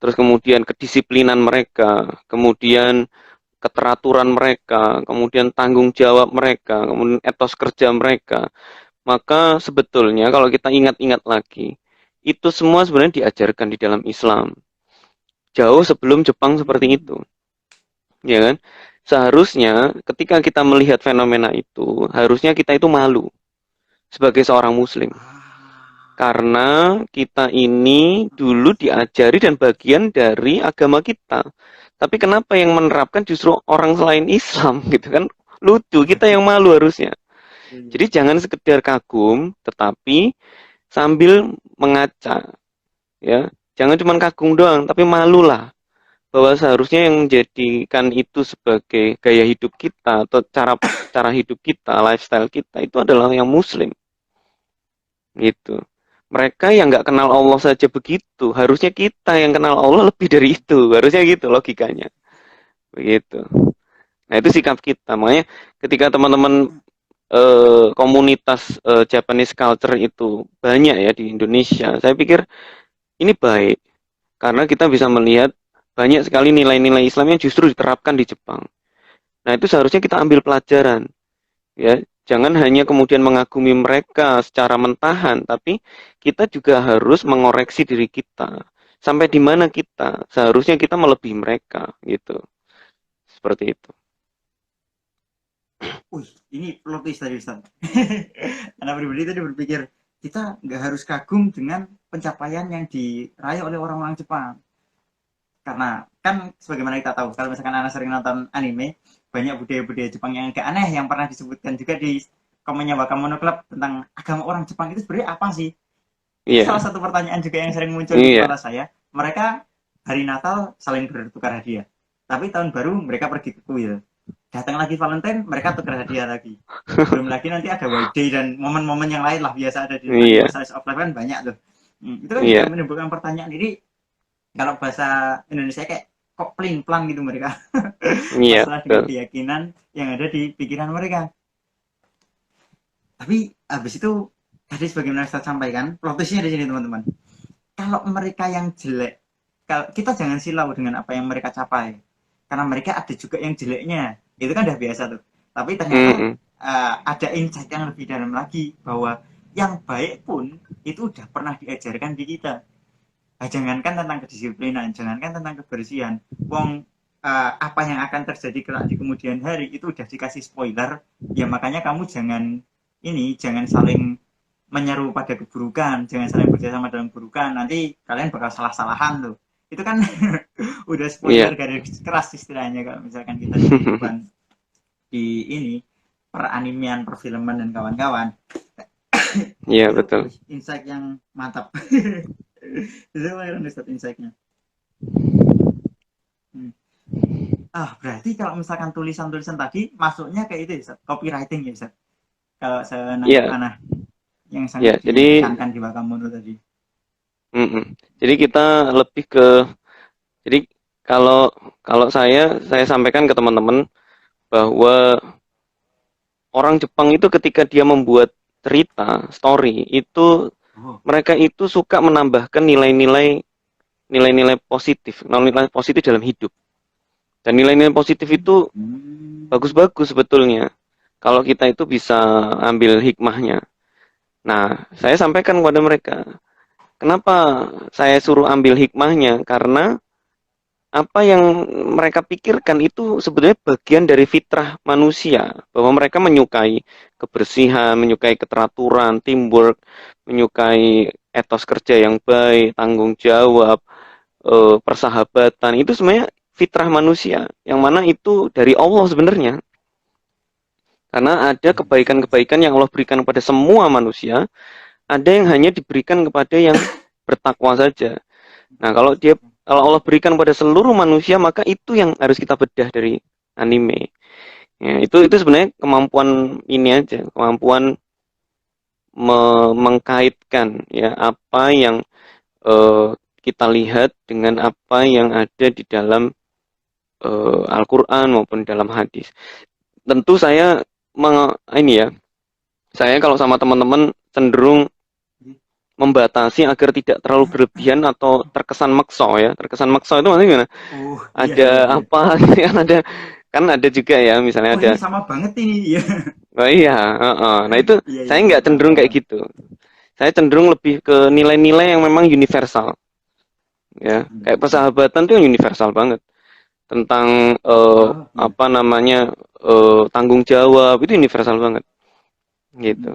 terus kemudian kedisiplinan mereka, kemudian keteraturan mereka, kemudian tanggung jawab mereka, kemudian etos kerja mereka, maka sebetulnya kalau kita ingat-ingat lagi, itu semua sebenarnya diajarkan di dalam Islam. Jauh sebelum Jepang seperti Hmm. itu, ya kan? Seharusnya ketika kita melihat fenomena itu, harusnya kita itu malu sebagai seorang muslim. Ah. Karena kita ini dulu diajari dan bagian dari agama kita. Tapi kenapa yang menerapkan justru orang selain Islam gitu kan? Lucu, kita yang malu harusnya. Iya. Jadi jangan sekedar kagum, tetapi sambil mengaca. ya. Jangan cuma kagum doang, tapi malulah bahwa seharusnya yang menjadikan itu sebagai gaya hidup kita atau cara cara hidup kita, lifestyle kita itu adalah yang Muslim gitu. Mereka yang nggak kenal Allah saja begitu, harusnya kita yang kenal Allah lebih dari itu, harusnya gitu logikanya, begitu. Nah itu sikap kita, makanya ketika teman-teman komunitas Japanese culture itu banyak ya di Indonesia, saya pikir ini baik karena kita bisa melihat banyak sekali nilai-nilai Islam yang justru diterapkan di Jepang. Nah, itu seharusnya kita ambil pelajaran, ya. Jangan hanya kemudian mengagumi mereka secara mentahan, tapi kita juga harus mengoreksi diri kita. Sampai di mana kita, seharusnya kita melebihi mereka, gitu. Seperti itu. Wih, ini plot twist tadi Ustaz. Anak pribadi tadi berpikir kita nggak harus kagum dengan pencapaian yang diraih oleh orang-orang Jepang. Karena kan sebagaimana kita tahu, kalau misalkan anak sering nonton anime, banyak budaya-budaya Jepang yang agak aneh yang pernah disebutkan juga di komennya Wakamono Club tentang agama orang Jepang itu sebenarnya apa sih? Itu Iya, salah satu pertanyaan juga yang sering muncul di iya, kepala saya. Mereka hari Natal saling bertukar hadiah, tapi tahun baru mereka pergi ke kuil. Datang lagi Valentine, mereka tukar hadiah lagi. Belum lagi nanti ada White Day dan momen-momen yang lain lah biasa ada di anime iya, Slice of Life kan banyak tuh. Itu kan juga iya, menimbulkan pertanyaan ini kalau bahasa Indonesia kayak kok plin plan gitu mereka. iya, Masalah dengan betul. keyakinan yang ada di pikiran mereka. Tapi habis itu tadi sebagaimana saya sampaikan, plot twistnya di sini teman-teman. Kalau mereka yang jelek, kalau kita jangan silau dengan apa yang mereka capai, karena mereka ada juga yang jeleknya, itu kan udah biasa tuh. Tapi ternyata Mm-mm. ada insight yang lebih dalam lagi bahwa yang baik pun itu udah pernah diajarkan di kita. Nah, jangankan tentang kedisiplinan, jangankan tentang kebersihan, wong apa yang akan terjadi kelak di kemudian hari itu udah dikasih spoiler. Ya makanya kamu jangan saling menyeru pada keburukan, jangan saling bekerjasama dalam keburukan, nanti kalian bakal salah-salahan tuh. Itu kan udah spoiler Iya. garis keras istilahnya kalau misalkan kita di kehidupan di ini peranimian, perfilman dan kawan-kawan. Iya, Itu betul. insight yang mantap. Itu keren Ustaz insight-nya. Hmm. Berarti kalau misalkan tulisan-tulisan tadi masuknya kayak itu ya, Ustaz? Copywriting ya, Ustaz? Kalau saya nangkep Iya, anak yang iya. sangat Jadi, ditekankan di Wakamono tadi. mm-mm. Jadi kita lebih ke, jadi kalau kalau saya sampaikan ke teman-teman bahwa orang Jepang itu ketika dia membuat cerita, story, itu Oh. mereka itu suka menambahkan nilai-nilai positif, nilai positif dalam hidup. Dan nilai-nilai positif itu Hmm. bagus-bagus sebetulnya. Kalau kita itu bisa ambil hikmahnya. Nah, saya sampaikan kepada mereka, kenapa saya suruh ambil hikmahnya? Karena apa yang mereka pikirkan itu sebetulnya bagian dari fitrah manusia, bahwa mereka menyukai kebersihan, menyukai keteraturan, teamwork, menyukai etos kerja yang baik, tanggung jawab, persahabatan. Itu sebenarnya fitrah manusia, yang mana itu dari Allah sebenarnya. Karena ada kebaikan-kebaikan yang Allah berikan kepada semua manusia, ada yang hanya diberikan kepada yang bertakwa saja. Nah, kalau Allah berikan pada seluruh manusia, maka itu yang harus kita bedah dari anime. Ya, itu sebenarnya kemampuan ini aja, kemampuan mengkaitkan ya apa yang eh, kita lihat dengan apa yang ada di dalam Al-Qur'an maupun dalam hadis. Tentu saya ini ya, saya kalau sama teman-teman cenderung membatasi agar tidak terlalu berlebihan atau terkesan makso ya. Terkesan makso itu maksudnya gimana? Oh, iya Ada iya iya. apa kan ada juga ya misalnya Oh, ada ini sama banget ini. Iya. oh iya nah itu Iya saya iya iya, nggak paham cenderung paham. kayak Paham. gitu, saya cenderung lebih ke nilai-nilai yang memang universal ya, kayak persahabatan tuh yang universal banget tentang Oh, iya. apa namanya tanggung jawab itu universal banget gitu.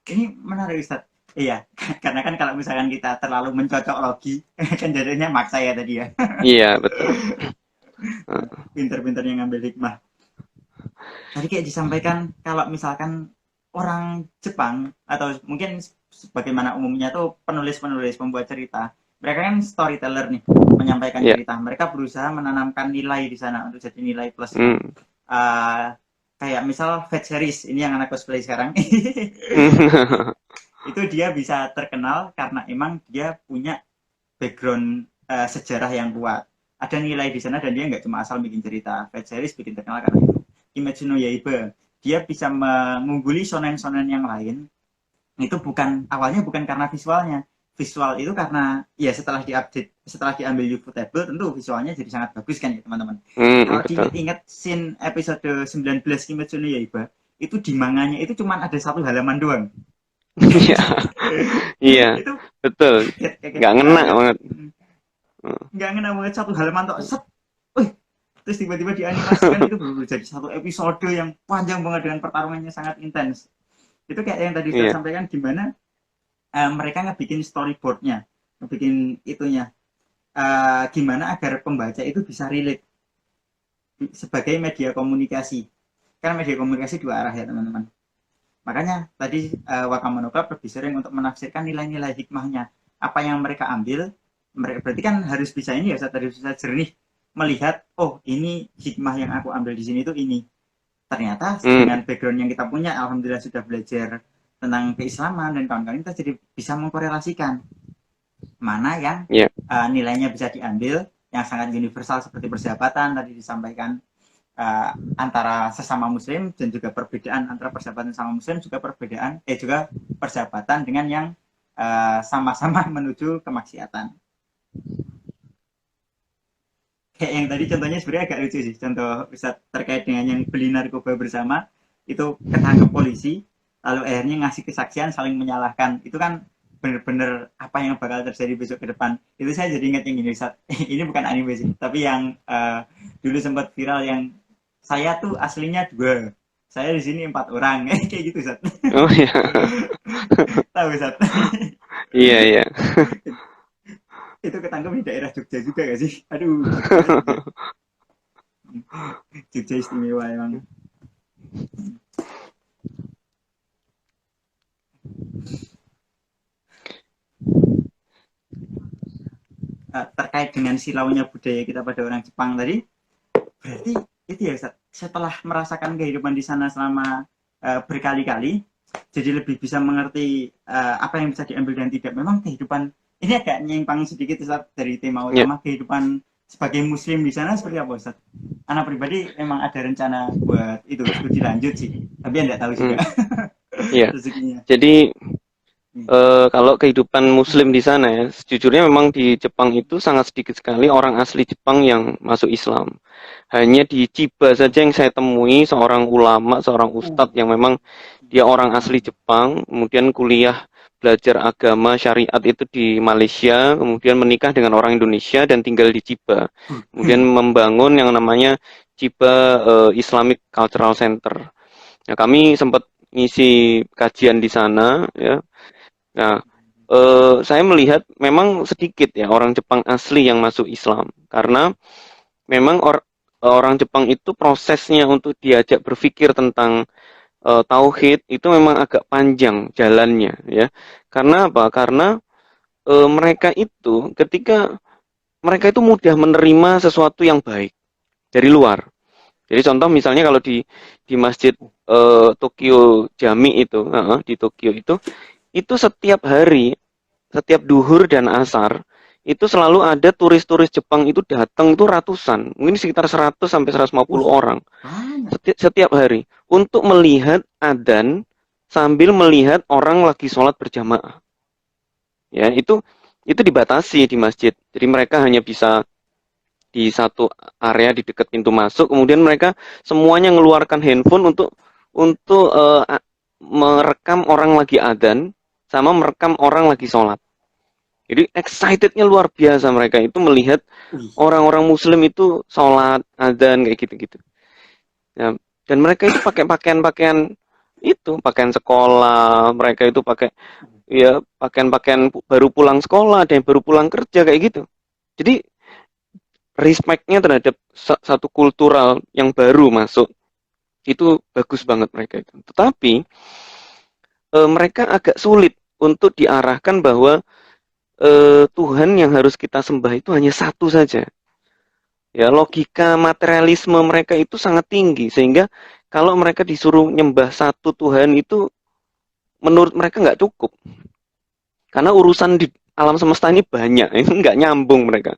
Ini menarik Ustaz. Iya, karena kan kalau misalkan kita terlalu mencocok logi, kan jadinya maksa ya tadi ya. Iya betul. Pinter-pinternya ngambil hikmah. Tadi kayak disampaikan kalau misalkan orang Jepang atau mungkin sebagaimana umumnya tuh penulis-penulis, pembuat cerita, mereka kan storyteller nih, menyampaikan Ya. cerita. Mereka berusaha menanamkan nilai di sana untuk jadi nilai plus. Hmm. Kayak misal Fat Series, ini yang anak cosplay sekarang. Itu dia bisa terkenal karena emang dia punya background sejarah yang kuat. Ada nilai di sana dan dia nggak cuma asal bikin cerita. Fat Series bikin terkenal karena itu. Kimetsu no Yaiba, dia bisa mengungguli shonen-shonen yang lain. Itu awalnya bukan karena visualnya. Visual itu karena ya setelah diupdate, setelah diambil Ufotable, tentu visualnya jadi sangat bagus kan ya teman-teman. Kalau Betul. diingat scene episode 19 Kimetsu no Yaiba, itu di manganya itu cuma ada 1 halaman doang. Iya. Iya. Itu Betul. kaget Nggak ngena banget. banget. Nggak ngena banget 1 halaman tok set. Wih, terus tiba-tiba dianimasikan itu baru jadi 1 episode yang panjang banget dengan pertarungannya sangat intens. Itu kayak yang tadi saya Iya. sampaikan, gimana mereka ngebikin storyboardnya, ngebikin itunya, gimana agar pembaca itu bisa relate sebagai media komunikasi. Kan media komunikasi 2 arah ya teman-teman. Makanya tadi Wakamono Club lebih sering untuk menafsirkan nilai-nilai hikmahnya. Apa yang mereka ambil, mereka berarti kan harus bisa ini ya, harus bisa jernih melihat, oh ini hikmah yang aku ambil di sini tuh ini. Ternyata dengan background yang kita punya, alhamdulillah sudah belajar tentang keislaman dan kawan-kawan, kita jadi bisa mengkorelasikan mana yang nilainya bisa diambil, yang sangat universal seperti persahabatan tadi disampaikan, antara sesama muslim, dan juga perbedaan antara persahabatan sama muslim, juga persahabatan dengan yang sama-sama menuju kemaksiatan. Kayak yang tadi contohnya sebenarnya agak lucu sih, contoh bisa terkait dengan yang beli narkoba bersama, itu ketangkep polisi, lalu akhirnya ngasih kesaksian saling menyalahkan. Itu kan bener-bener apa yang bakal terjadi besok ke depan. Itu saya jadi ingat yang ini, ini bukan anime sih, tapi yang dulu sempat viral, yang saya tuh aslinya 2, saya di sini 4 orang, kayak gitu Sat. Oh iya. Tahu Sat? Iya, iya. Itu ketangkep di daerah Jogja juga gak sih? Aduh, Jogja istimewa emang. Terkait dengan silaunya budaya kita pada orang Jepang tadi, berarti itu ya Ustaz, setelah merasakan kehidupan di sana selama berkali-kali, jadi lebih bisa mengerti apa yang bisa diambil dan tidak. Memang kehidupan ini agak nyimpang sedikit Ustaz dari tema utama, kehidupan sebagai muslim di sana seperti apa Ustaz? Anak pribadi memang ada rencana buat itu studi lanjut sih, tapi enggak tahu juga. Iya. Rezekinya. Jadi kalau kehidupan muslim di sana ya, sejujurnya memang di Jepang itu sangat sedikit sekali orang asli Jepang yang masuk Islam. Hanya di Chiba saja yang saya temui seorang ulama, seorang ustadz yang memang dia orang asli Jepang, kemudian kuliah belajar agama syariat itu di Malaysia, kemudian menikah dengan orang Indonesia dan tinggal di Chiba. Kemudian membangun yang namanya Chiba Islamic Cultural Center. Nah, kami sempat ngisi kajian di sana ya. Nah, saya melihat memang sedikit ya orang Jepang asli yang masuk Islam, karena memang orang Jepang itu prosesnya untuk diajak berpikir tentang tauhid itu memang agak panjang jalannya ya. Karena apa? Karena mereka itu ketika mereka itu mudah menerima sesuatu yang baik dari luar. Jadi contoh misalnya kalau di masjid Tokyo Jami itu, di Tokyo itu setiap hari, setiap duhur dan asar, itu selalu ada turis-turis Jepang itu datang itu ratusan, mungkin sekitar 100 sampai 150 orang setiap hari untuk melihat adzan sambil melihat orang lagi sholat berjamaah. Ya, itu dibatasi di masjid. Jadi mereka hanya bisa di satu area di dekat pintu masuk, kemudian mereka semuanya mengeluarkan handphone untuk merekam orang lagi adzan sama merekam orang lagi sholat. Jadi excitednya luar biasa mereka itu melihat orang-orang muslim itu sholat, adzan kayak gitu-gitu. Ya, dan mereka itu pakai pakaian-pakaian itu, pakaian sekolah, mereka itu pakai ya pakaian-pakaian baru pulang sekolah, ada yang baru pulang kerja kayak gitu. Jadi respect-nya terhadap satu kultural yang baru masuk itu bagus banget mereka itu. Tetapi mereka agak sulit untuk diarahkan bahwa Tuhan yang harus kita sembah itu hanya satu saja. Ya, logika materialisme mereka itu sangat tinggi sehingga kalau mereka disuruh nyembah satu Tuhan itu menurut mereka nggak cukup. Karena urusan di alam semesta ini banyak, itu nggak nyambung mereka.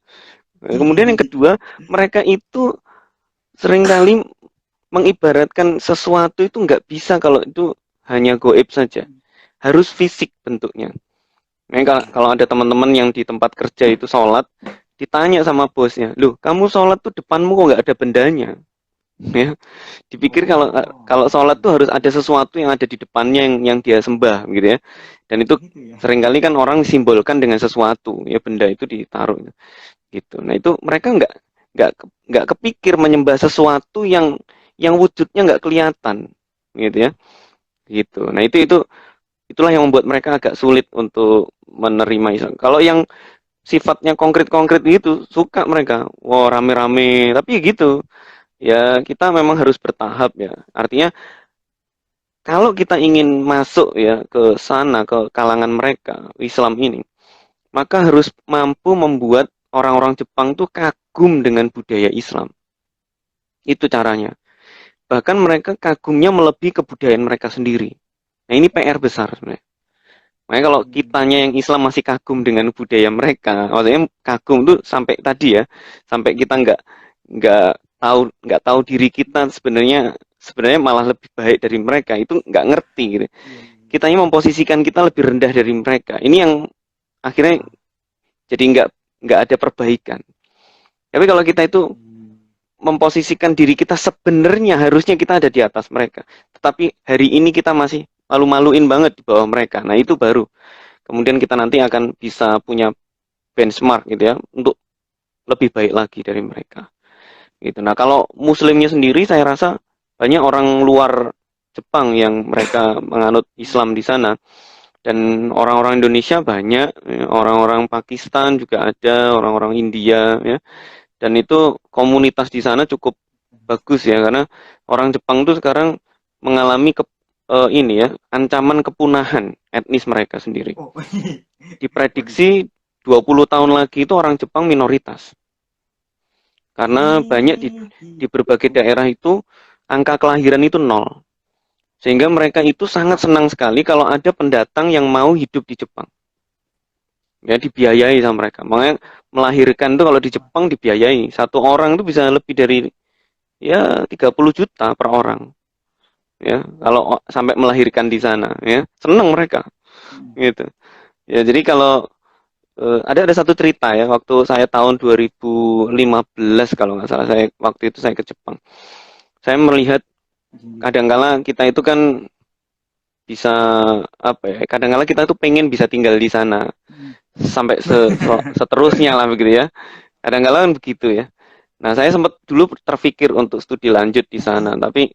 Kemudian yang kedua, mereka itu seringkali mengibaratkan sesuatu itu nggak bisa kalau itu hanya goib saja. Harus fisik bentuknya. Nah, kalau ada teman-teman yang di tempat kerja itu sholat, ditanya sama bosnya, loh kamu sholat tuh depanmu kok nggak ada bendanya? Ya, dipikir kalau kalau sholat tuh harus ada sesuatu yang ada di depannya yang dia sembah gitu ya. Dan itu Gitu ya. seringkali kan orang simbolkan dengan sesuatu, ya benda itu ditaruh gitu. Nah itu mereka nggak nggak kepikir menyembah sesuatu yang wujudnya nggak kelihatan, gitu ya, gitu. Nah itulah yang membuat mereka agak sulit untuk menerima Islam. Kalau yang sifatnya konkret-konkret gitu, suka mereka, wow rame-rame, tapi gitu. Ya kita memang harus bertahap ya. Artinya kalau kita ingin masuk ya ke sana, ke kalangan mereka Islam ini, maka harus mampu membuat orang-orang Jepang tuh kagum dengan budaya Islam. Itu caranya. Bahkan mereka kagumnya melebihi kebudayaan mereka sendiri. Nah ini PR besar sebenarnya. Makanya kalau kitanya yang Islam masih kagum dengan budaya mereka, maksudnya kagum tuh sampai tadi ya, sampai kita nggak tahu diri kita sebenarnya malah lebih baik dari mereka, itu nggak ngerti gitu. Kitanya memposisikan kita lebih rendah dari mereka. Ini yang akhirnya jadi nggak ada perbaikan. Tapi kalau kita itu memposisikan diri kita sebenarnya harusnya kita ada di atas mereka. Tetapi hari ini kita masih malu-maluin banget di bawah mereka. Nah itu baru. Kemudian kita nanti akan bisa punya benchmark gitu ya untuk lebih baik lagi dari mereka. Gitu. Nah kalau muslimnya sendiri saya rasa banyak orang luar Jepang yang mereka menganut Islam di sana. Dan orang-orang Indonesia banyak, orang-orang Pakistan juga ada, orang-orang India ya. Dan itu komunitas di sana cukup bagus ya karena orang Jepang tuh sekarang mengalami ini ya, ancaman kepunahan etnis mereka sendiri. Diprediksi 20 tahun lagi itu orang Jepang minoritas. Karena banyak di berbagai daerah itu angka kelahiran itu 0. Sehingga mereka itu sangat senang sekali kalau ada pendatang yang mau hidup di Jepang. Ya dibiayai sama mereka. Makanya melahirkan itu kalau di Jepang dibiayai. Satu orang itu bisa lebih dari ya 30 juta per orang. Ya, kalau sampai melahirkan di sana ya. Senang mereka. Gitu. Ya, jadi kalau ada satu cerita ya waktu saya tahun 2015 kalau nggak salah waktu itu saya ke Jepang. Saya melihat kadangkala kita itu kan bisa apa ya? Kadangkala kita tuh pengen bisa tinggal di sana sampai seterusnya lah begitu ya. Kadangkala kan begitu ya. Nah saya sempat dulu terpikir untuk studi lanjut di sana, tapi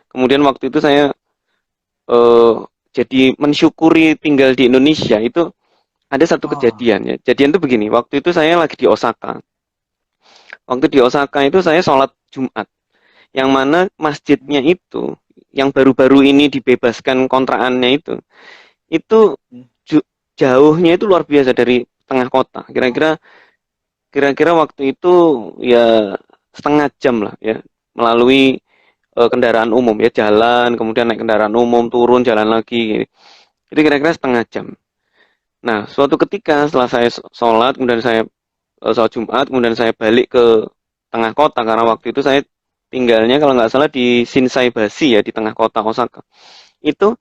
kemudian waktu itu saya jadi mensyukuri tinggal di Indonesia itu ada satu kejadian ya. Kejadian itu begini, waktu itu saya lagi di Osaka. Waktu di Osaka itu saya sholat Jumat. Yang mana masjidnya itu yang baru-baru ini dibebaskan kontraannya itu jauhnya itu luar biasa dari tengah kota. Kira-kira waktu itu ya setengah jam lah ya melalui kendaraan umum ya, jalan kemudian naik kendaraan umum turun jalan lagi. Itu kira-kira setengah jam. Nah suatu ketika setelah saya sholat kemudian saya sholat Jumat kemudian saya balik ke tengah kota karena waktu itu saya tinggalnya kalau nggak salah di Shinsaibashi ya di tengah kota Osaka. Itu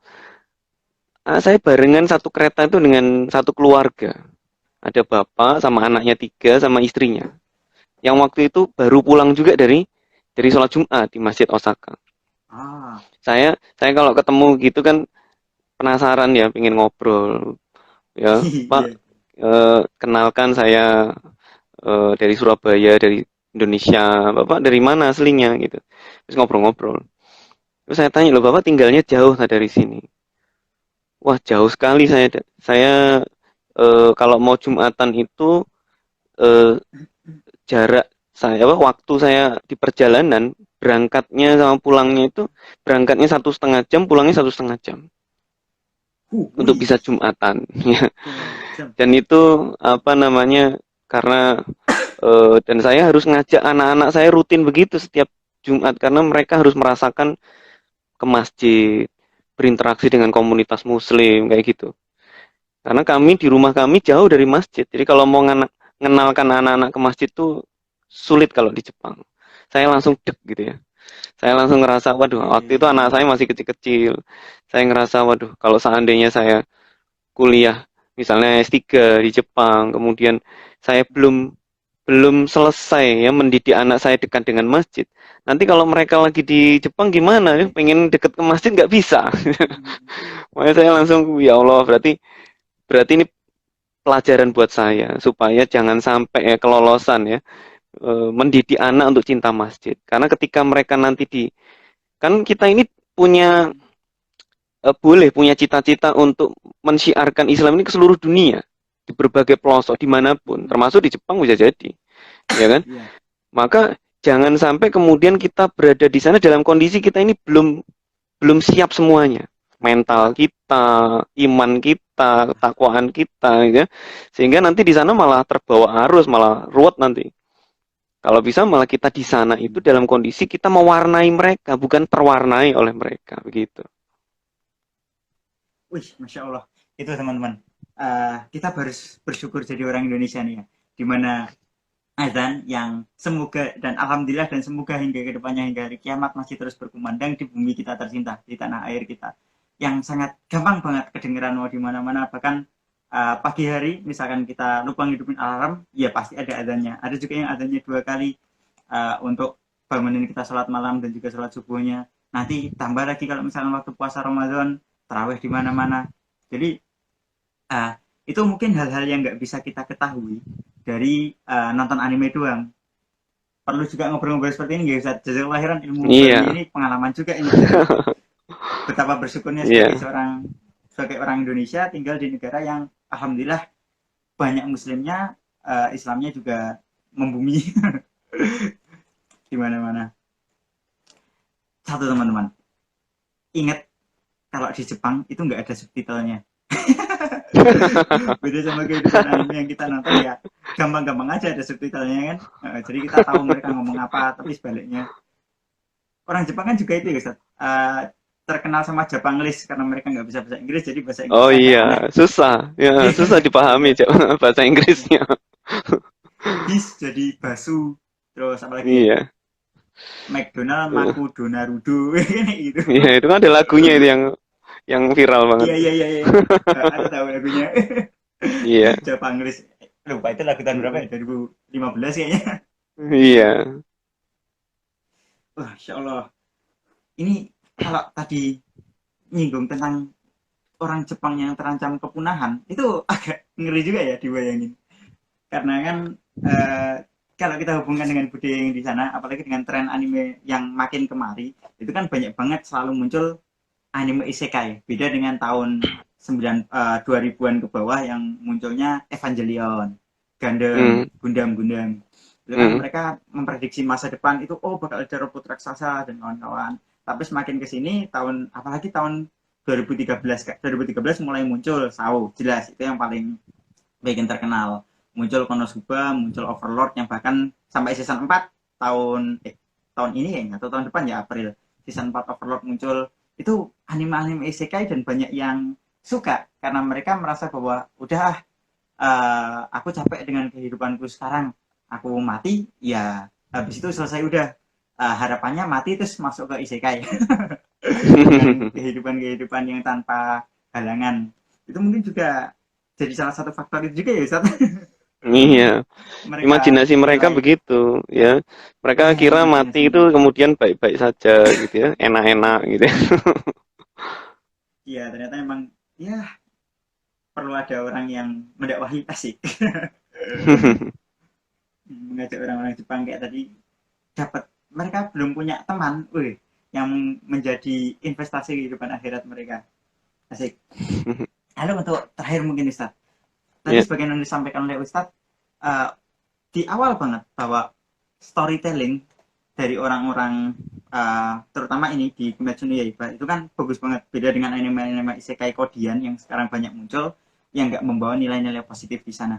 saya barengan satu kereta itu dengan satu keluarga. Ada bapak sama anaknya 3 sama istrinya. Yang waktu itu baru pulang juga dari sholat Jumat di Masjid Osaka. Saya kalau ketemu gitu kan penasaran ya, pengen ngobrol. Ya, Pak, kenalkan saya dari Surabaya, dari Indonesia. Bapak dari mana aslinya gitu. Terus ngobrol-ngobrol. Terus saya tanya, loh Bapak tinggalnya jauh dari sini? Wah, jauh sekali saya kalau mau Jumatan itu jarak waktu saya di perjalanan berangkatnya sama pulangnya itu berangkatnya 1,5 jam, pulangnya 1,5 jam. untuk Wih, bisa Jumatan. Ya. kejam. Dan itu apa namanya, karena dan saya harus ngajak anak-anak saya rutin begitu setiap Jumat karena mereka harus merasakan ke masjid, berinteraksi dengan komunitas muslim kayak gitu. Karena kami di rumah kami jauh dari masjid. Jadi kalau mau ngenalkan anak-anak ke masjid tuh sulit kalau di Jepang. Saya langsung dek gitu ya. Saya langsung ngerasa, waduh, waktu itu anak saya masih kecil-kecil. Saya ngerasa, waduh, kalau seandainya saya kuliah, misalnya S3 di Jepang, kemudian saya belum belum selesai ya mendidik anak saya dekat dengan masjid. Nanti kalau mereka lagi di Jepang gimana ya? Pengen deket ke masjid nggak bisa. Makanya saya langsung, ya Allah, berarti berarti ini pelajaran buat saya supaya jangan sampai ya kelolosan ya, mendidik anak untuk cinta masjid. Karena ketika mereka nanti kan kita ini punya boleh punya cita-cita untuk mensyiarkan Islam ini ke seluruh dunia di berbagai pelosok dimanapun, termasuk di Jepang bisa jadi, ya kan? Iya. Maka jangan sampai kemudian kita berada di sana dalam kondisi kita ini belum belum siap semuanya, mental Wah, kita, iman kita, ketakwaan kita, gitu ya. Sehingga nanti di sana malah terbawa arus, malah ruwet nanti. Kalau bisa malah kita di sana itu dalam kondisi kita mewarnai mereka, bukan terwarnai oleh mereka, begitu. wih, masya Allah. Itu teman-teman. Kita harus bersyukur jadi orang Indonesia nih ya. Dimana azan yang semoga dan alhamdulillah dan semoga hingga kedepannya hingga hari kiamat masih terus berkumandang di bumi kita tercinta, di tanah air kita, yang sangat gampang banget kedengeran mau di mana-mana. Bahkan pagi hari misalkan kita lupa ngidupin alarm, ya pasti ada azannya. Ada juga yang azannya 2 kali, untuk bangunin kita sholat malam dan juga sholat subuhnya. Nanti tambah lagi kalau misalkan waktu puasa Ramadan, tarawih di mana-mana. Jadi uh, itu mungkin hal-hal yang nggak bisa kita ketahui dari nonton anime doang. Perlu juga ngobrol-ngobrol seperti ini, nggak usah jajal lahiran ilmu barunya Iya, ini, pengalaman juga ini. Jadi betapa bersyukurnya iya. sebagai orang Indonesia tinggal di negara yang alhamdulillah banyak muslimnya, Islamnya juga membumi di mana-mana. Satu teman-teman, ingat kalau di Jepang itu nggak ada subtitlenya. Beda sama kehidupan anime yang kita nonton ya, gampang-gampang aja ada subtitlenya kan. Jadi kita tahu mereka ngomong apa, tapi sebaliknya orang Jepang kan juga itu ya Ustaz, terkenal sama Japanglish karena mereka nggak bisa bahasa Inggris, jadi bahasa Oh Inggrisnya agak aneh. iya, susah. Ya, susah dipahami bahasa Inggrisnya. Bis jadi basu, terus apa lagi ya, Iya. McDonald Eh, Maku Donarudo gitu. Iya, itu kan ada lagunya itu yang viral banget. Iya iya iya iya. Aku tahu lagunya. Iya. Japanglish, lupa itu lagu tahun berapa ya, 2015 kayaknya. Iya. Wah, Insya Allah. Ini kalau tadi nyinggung tentang orang Jepang yang terancam kepunahan, itu agak ngeri juga ya dibayangin. Karena kan eh, kalau kita hubungkan dengan budaya yang di sana, apalagi dengan tren anime yang makin kemari, itu kan banyak banget selalu muncul anime isekai. Beda dengan tahun 2000-an ke bawah yang munculnya Evangelion, Gundam, Hmm. Gundam. Itu kan Hmm. mereka memprediksi masa depan itu, oh bakal ada robot raksasa dan kawan-kawan. Tapi semakin ke sini tahun, apalagi tahun 2013, 2013 mulai muncul SAO, jelas itu yang paling bikin terkenal. Muncul Konosuba, muncul Overlord yang bahkan sampai season 4 tahun ini ya, atau tahun depan ya, April. Season 4 Overlord muncul. Itu anime-anime isekai dan banyak yang suka karena mereka merasa bahwa udah, aku capek dengan kehidupanku sekarang. Aku mati, ya habis itu selesai udah. Harapannya mati terus masuk ke isekai dengan kehidupan-kehidupan yang tanpa halangan. Itu mungkin juga jadi salah satu faktor itu juga ya Ustaz. Iya. Mereka Imajinasi mereka menilai, begitu, ya. Mereka iya kira mati imajinasi itu mereka. kemudian baik-baik saja gitu ya, enak-enak gitu ya. Iya ternyata emang ya perlu ada orang yang mendakwahi, asik. Mengajak orang-orang Jepang kayak tadi, dapat, mereka belum punya teman, yang menjadi investasi kehidupan akhirat mereka, asik. Lalu untuk terakhir mungkin Ustaz, tadi Ya. sebagian yang disampaikan oleh Ustaz, di awal banget bahwa storytelling dari orang-orang terutama ini di Kimetsu no Yaiba itu kan bagus banget, beda dengan anime-anime isekai kodian yang sekarang banyak muncul yang nggak membawa nilai-nilai positif di sana.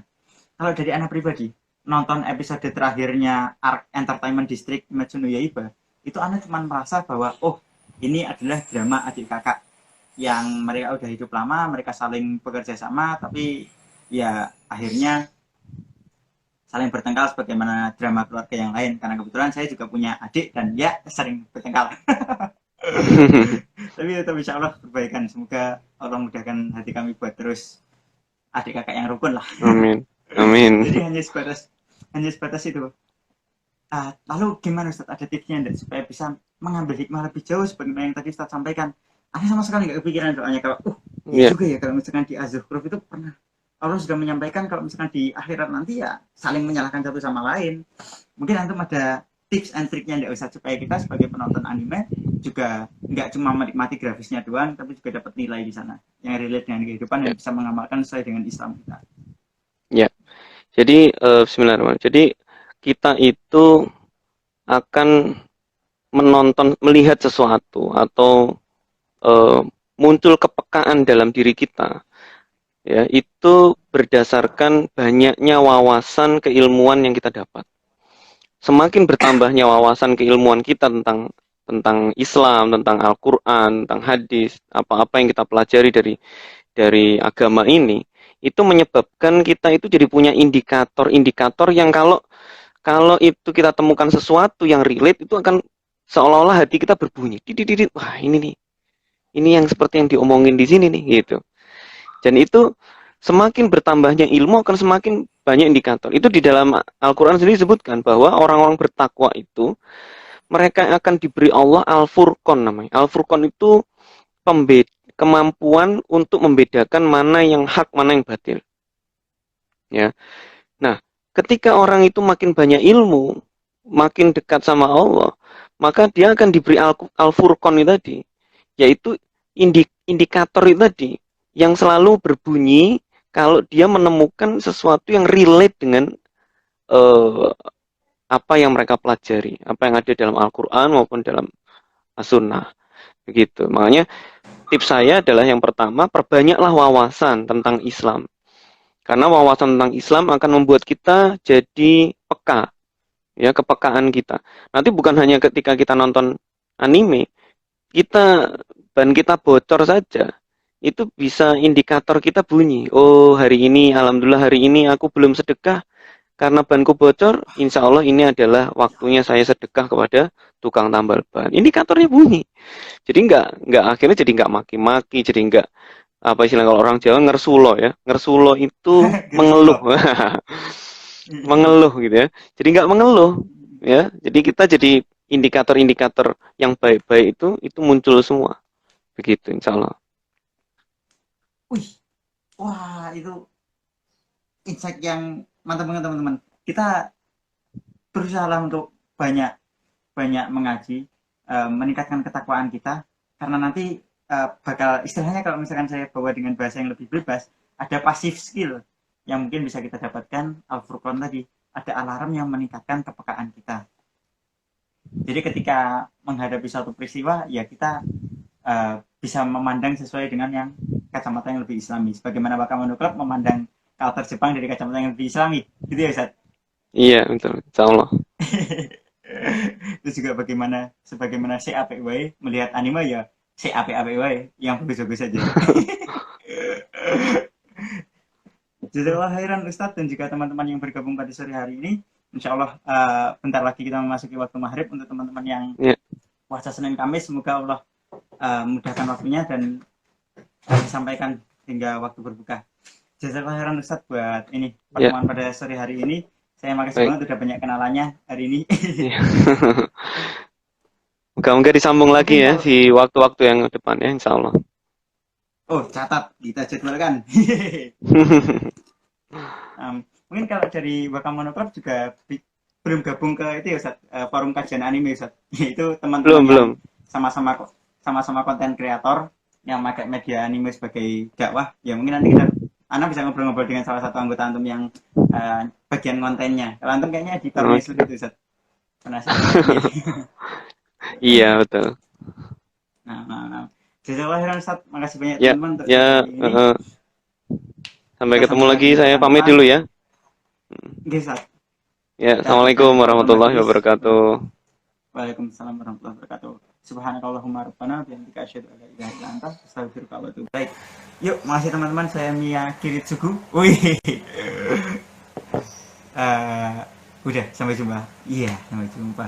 Kalau dari anak pribadi nonton episode terakhirnya Arc Entertainment District Kimetsu no Yaiba, itu anak cuma merasa bahwa oh ini adalah drama adik kakak yang mereka udah hidup lama, mereka saling bekerja sama, tapi ya akhirnya saling bertengkar sebagaimana drama keluarga yang lain. Karena kebetulan saya juga punya adik dan ya sering bertengkar. Tapi tetap insya Allah perbaikan. Semoga Allah mudahkan hati kami buat terus adik kakak yang rukun lah. Amin. Amin. Jadi hanya sebatas itu. Lalu gimana Ustaz, ada tipsnya enggak supaya bisa mengambil hikmah lebih jauh sebagaimana yang tadi Ustaz sampaikan? Aku sama sekali nggak kepikiran doanya kalau ya juga ya kalau misalkan di Az-Zukhruf itu pernah Allah sudah menyampaikan kalau misalkan di akhirat nanti ya saling menyalahkan satu sama lain. Mungkin antum ada tips and triknya enggak Ustaz supaya kita sebagai penonton anime juga nggak cuma menikmati grafisnya doang, tapi juga dapat nilai di sana yang relate dengan kehidupan dan bisa mengamalkan sesuai dengan Islam kita. Ya. Jadi bismillahirrahmanirrahim. Jadi kita itu akan melihat sesuatu atau muncul kepekaan dalam diri kita, ya itu berdasarkan banyaknya wawasan keilmuan yang kita dapat. Semakin bertambahnya wawasan keilmuan kita tentang Islam, tentang Al-Quran, tentang hadis, apa-apa yang kita pelajari dari agama ini, itu menyebabkan kita itu jadi punya indikator-indikator yang kalau itu kita temukan sesuatu yang relate, itu akan seolah-olah hati kita berbunyi, wah ini nih, ini yang seperti yang diomongin di sini nih, gitu. Dan itu semakin bertambahnya ilmu akan semakin banyak indikator. Itu di dalam Al-Quran sendiri disebutkan bahwa orang-orang bertakwa itu mereka akan diberi Allah Al-Furqan namanya. Al-Furqan itu kemampuan untuk membedakan mana yang hak, mana yang batil. Ya. Nah, ketika orang itu makin banyak ilmu, makin dekat sama Allah, maka dia akan diberi Al-Furqan itu tadi, yaitu indikator itu tadi yang selalu berbunyi kalau dia menemukan sesuatu yang relate dengan apa yang mereka pelajari, apa yang ada dalam Al-Quran maupun dalam As-Sunnah. Begitu. Makanya tips saya adalah yang pertama, perbanyaklah wawasan tentang Islam. Karena wawasan tentang Islam akan membuat kita jadi peka, ya, kepekaan kita. Nanti bukan hanya ketika kita nonton anime, ban kita bocor saja, itu bisa indikator kita bunyi. Oh, hari ini, alhamdulillah hari ini aku belum sedekah karena banku bocor. Insya Allah ini adalah waktunya saya sedekah kepada tukang tambal ban. Indikatornya bunyi. Jadi nggak akhirnya jadi nggak maki-maki, jadi nggak apa istilah kalau orang Jawa ngersulo ya. Ngersulo itu mengeluh, mengeluh gitu ya. Jadi nggak mengeluh ya. Jadi kita jadi indikator-indikator yang baik-baik itu muncul semua. Begitu, insya Allah. Wih, wah itu insight yang mantap banget teman-teman. Kita berusaha untuk banyak mengaji, meningkatkan ketakwaan kita, karena nanti bakal istilahnya kalau misalkan saya bawa dengan bahasa yang lebih bebas, ada passive skill yang mungkin bisa kita dapatkan. Al-Furqan tadi ada alarm yang meningkatkan kepekaan kita. Jadi ketika menghadapi suatu peristiwa, ya kita bisa memandang sesuai dengan yang kacamata yang lebih islami. Sebagaimana Wakamono Club memandang karakter Jepang dari kacamata yang lebih islami. Gitu ya Ustaz? Iya, betul. Insya Allah. Itu juga sebagaimana CAPY melihat anime ya CAPY yang bagus-bagus saja. Jazakallah khairan Ustadz dan juga teman-teman yang bergabung pada sore hari ini. Insya Allah bentar lagi kita memasuki waktu maghrib untuk teman-teman yang puasa Senin Kamis. Semoga Allah mudahkan waktunya dan disampaikan hingga waktu berbuka. Jazakallah khairan Ustadz buat ini pertemuan pada sore hari ini. Saya makasih banget udah banyak kenalannya hari ini. Moga-moga disambung lagi ya di waktu-waktu yang depan ya, insya Allah. Oh, catat, kita jadwalkan. Mungkin kalau dari Wakamono Club juga belum gabung ke itu ya Ustaz, forum kajian anime Ustaz. Itu teman-teman yang sama-sama konten kreator yang pakai media anime sebagai dakwah. Ya mungkin nanti Anda bisa ngobrol-ngobrol dengan salah satu anggota antum yang bagian kontennya. Kalau antum kayaknya editornya itu Ustaz. Penasaran. Iya, betul. Nah. Jazakallah khairan Ustaz. Makasih banyak Ya, teman-teman untuk ya, sharing ini. sampai Kita ketemu sambung lagi. lagi Saya pekan pamit depan. dulu ya. Oke, Ustaz. Ya, Kita Assalamualaikum tekan tombol warahmatullahi majlis. wabarakatuh. Waalaikumsalam warahmatullahi wabarakatuh. Subhanakallahumma rabbana bihamdika asyhadu an la ilaha illa anta astaghfiruka wa atubu ilaik. Yuk, makasih teman-teman. Saya Mia Kiritsugu. Wih. Udah, sampai jumpa. Iya, sampai jumpa.